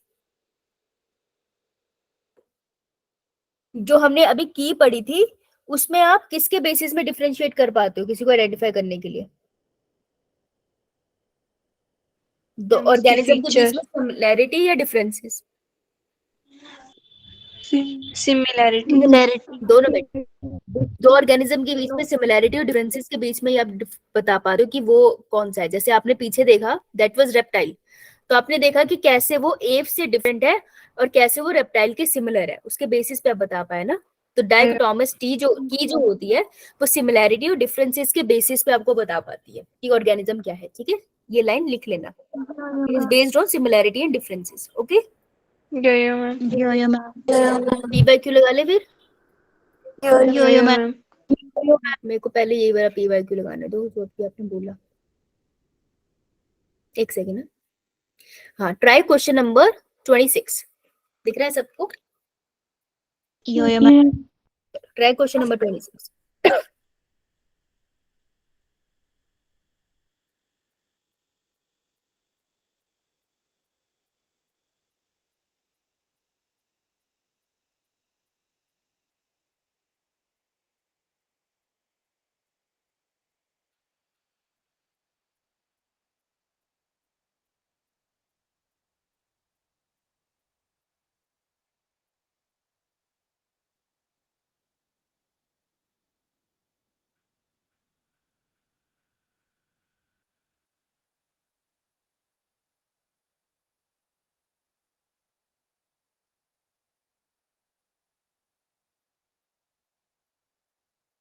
जो हमने अभी की पढ़ी थी उसमें आप किसके बेसिस में डिफरेंशिएट कर पाते हो किसी को आइडेंटिफाई करने के लिए? दो ऑर्गेनिज्म के बीच में सिमिलैरिटी या डिफरेंसेस? सिमिलैरिटी। दोनों में। दो ऑर्गेनिज्म के बीच में सिमिलैरिटी और डिफरेंसेस के बीच में ही आप बता पा रहे हो कि वो कौन सा है। जैसे आपने पीछे देखा, दैट वाज रेप्टाइल, तो आपने देखा कि कैसे वो एव से डिफरेंट है और कैसे वो रेप्टाइल के सिमिलर है, उसके बेसिस पे आप बता पाए ना। तो डाइकोटोमस टी जो होती है वो सिमिलैरिटी और डिफरेंसेस के बेसिस पे आपको बता पाती है कि ऑर्गेनिज्म क्या है। ठीक है, ये लाइन लिख लेना, it is based on similarity and differences. Okay, P Y Q लगा ले फिर। मेरे को पहले यही वाला पी वाई क्यू लगाने दो जो कि आपने बोला। एक सेकेंड। हाँ, ट्राई क्वेश्चन नंबर 26 दिख रहा है सबको? Try question number 26।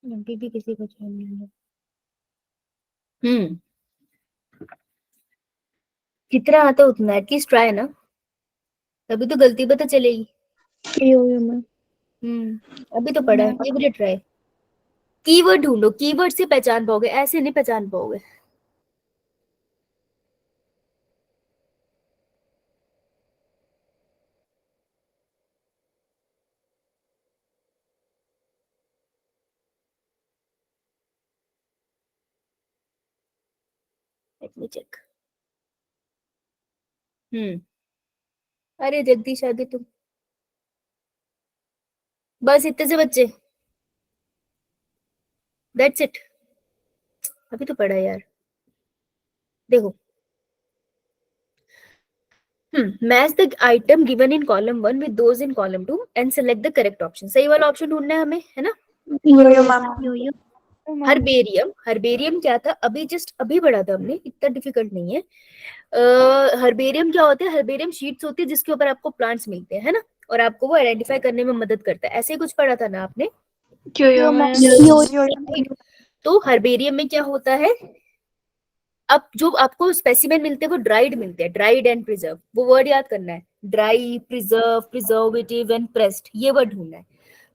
अभी भी किसी को चैन नहीं है। जितना आता उतना एटलीस्ट ट्राई ना, तभी तो गलती पता चलेगी। अभी तो पढ़ा है, ये भी ट्राई। कीवर्ड ढूंढो, कीवर्ड से पहचान पाओगे, ऐसे नहीं पहचान पाओगे। Let me check. अरे जगदीश, आगे तुम। बस इतने से बच्चे, दैट्स इट। अभी तो पढ़ा यार, देखो match the item given in column 1 with those in column 2 and select the correct option. सही वाला ऑप्शन ढूंढना है हमें, है ना। यो हर्बेरियम क्या था, अभी जस्ट अभी पढ़ा था हमने, इतना डिफिकल्ट नहीं है। हर्बेरियम क्या होता है, हर्बेरियम शीट्स होती है जिसके ऊपर आपको प्लांट्स मिलते हैं, है ना, और आपको वो आइडेंटिफाई करने में मदद करता है। ऐसे ही कुछ पढ़ा था ना आपने। तो हर्बेरियम में क्या होता है, अब जो आपको स्पेसिमेन मिलते हैं वो ड्राइड मिलते हैं, ड्राइड एंड प्रिजर्व। वो वर्ड याद करना है, dry, preserve, preservative and pressed, ये वर्ड ढूंढना है।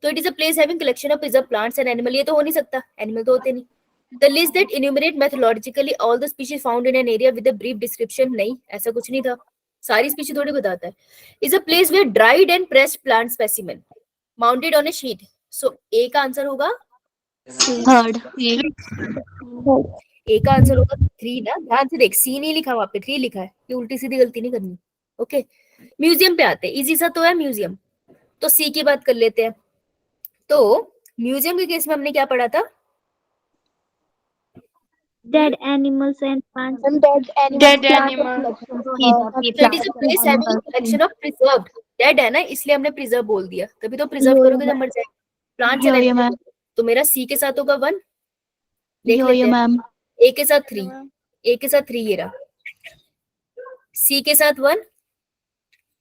तो it is a place having collection of preserve plants and animal. ये तो हो नहीं सकता, एनिमल तो होते नहीं। The list that enumerate methodologically all the species found in an area with a brief description, नहीं ऐसा कुछ नहीं था, सारी स्पीशीज थोड़ी बताता है। Is a place where dried and pressed plant specimen mounted on a sheet. So A का आंसर होगा थर्ड। ए का आंसर होगा 3 ना, ध्यान से देख, सी नहीं लिखा वहां पे, 3 लिखा है, ये उल्टी सीधी गलती नहीं करनी। ओके, म्यूजियम पे आते हैं, इजी सा तो है म्यूजियम, तो सी की बात कर लेते हैं। तो म्यूजियम के केस में हमने क्या पढ़ा था, Dead animals and plants. Dead animal. It is a place having a collection of preserved, dead है ना इसलिए हमने प्रिजर्व बोल दिया, तभी तो प्रिजर्व करोगे जब मर जाए। प्लांट्स यो एंड मैम, तो मेरा सी के साथ होगा 1, देख यो लेते हैं। मैम, ए के साथ 3, ए के साथ 3 ये रहा, सी के साथ 1,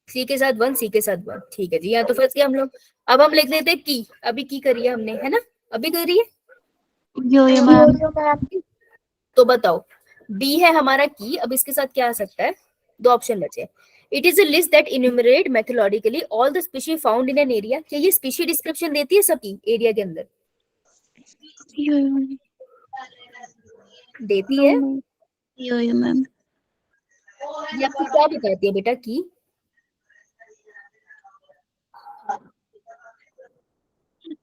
सी के साथ 1, सी के साथ 1, ठीक है जी, यहाँ तो फंस गए हम लोग। अब हम लिख लेते हैं की, अभी की करिए हमने, है ना, अभी करिए। यो मैम, तो बताओ, बी है हमारा की, अब इसके साथ क्या आ सकता है, 2 ऑप्शन बचे। It is a list that enumerate methodologically all the species found in an area. क्या ये स्पीशी डिस्क्रिप्शन देती है सबकी एरिया के अंदर, देती है? यो मैम, ये आपको क्या बताती है बेटा की?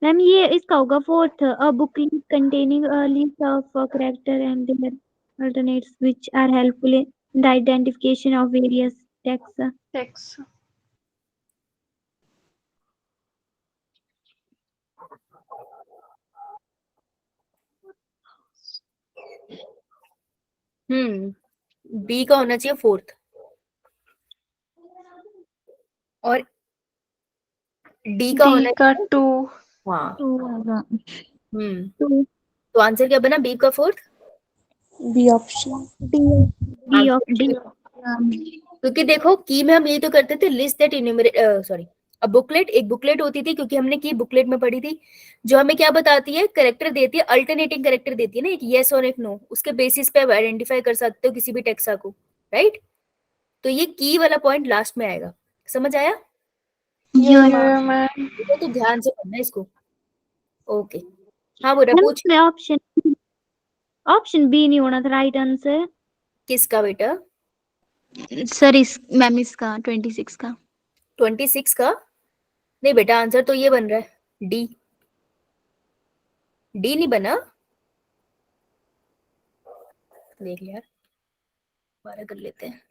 मैम ये इसका होगा fourth, a booklet containing a list of character and their alternates which are helpful in the identification of various texts. Text. B का होना चाहिए 4th, और डी का होना D का चाहिए 2. हाँ। 2. तो आंसर क्या बना बी का 4th? B option. B of D. क्योंकि देखो की में हम यही तो करते थे, लिस्ट दैट इन्यूमरेट, सॉरी, अब बुकलेट, एक बुकलेट होती थी क्योंकि हमने की बुकलेट में पढ़ी थी, जो हमें क्या बताती है, करेक्टर देती है, अल्टरनेटिंग करेक्टर देती है ना, एक यस और एक नो, उसके बेसिस पे आप आइडेंटिफाई कर सकते हो किसी भी टेक्सा को, राइट। तो ये की वाला पॉइंट लास्ट में आएगा, समझ आया? यो मैम. तो ध्यान से पढ़ना इसको। ओके, हाँ बोला पूछ। ऑप्शन बी नहीं होना था राइट आंसर। किसका बेटा? सर इस मैम इसका 26 का। 26 का नहीं बेटा, आंसर तो ये बन रहा है डी, डी नहीं बना, देख लिया, दोबारा कर लेते हैं।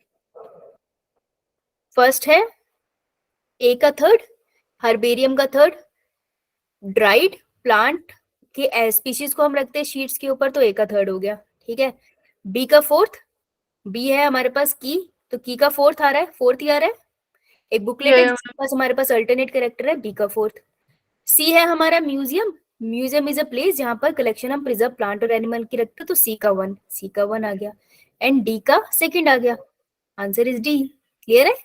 फर्स्ट है ए का 3rd, हर्बेरियम का 3rd, ड्राइड प्लांट के स्पीशीज को हम रखते हैं शीट्स के ऊपर, तो ए का 3rd हो गया, ठीक है। बी का 4th, बी है हमारे पास की, तो की का 4th आ रहा है, 4th ही आ रहा है। एक बुकलेट है जिसके पास हमारे पास अल्टरनेट कैरेक्टर है, बी का 4th। सी है हमारा museum, museum is a place जहां पर कलेक्शन हम प्रिजर्व प्लांट और एनिमल की रखते हैं, तो सी का 1, सी का 1 आ गया, एंड डी का 2nd आ गया, आंसर इज डी। क्लियर है?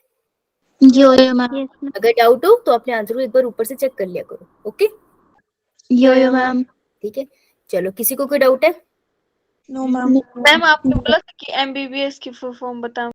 यो मैम, अगर डाउट हो तो अपने आंसर को एक बार ऊपर से चेक कर लिया करो, ओके। यो मैम, ठीक है, चलो किसी को कोई डाउट है? No ma'am. मैम आपने बोला था कि MBBS की फुल फॉर्म बता।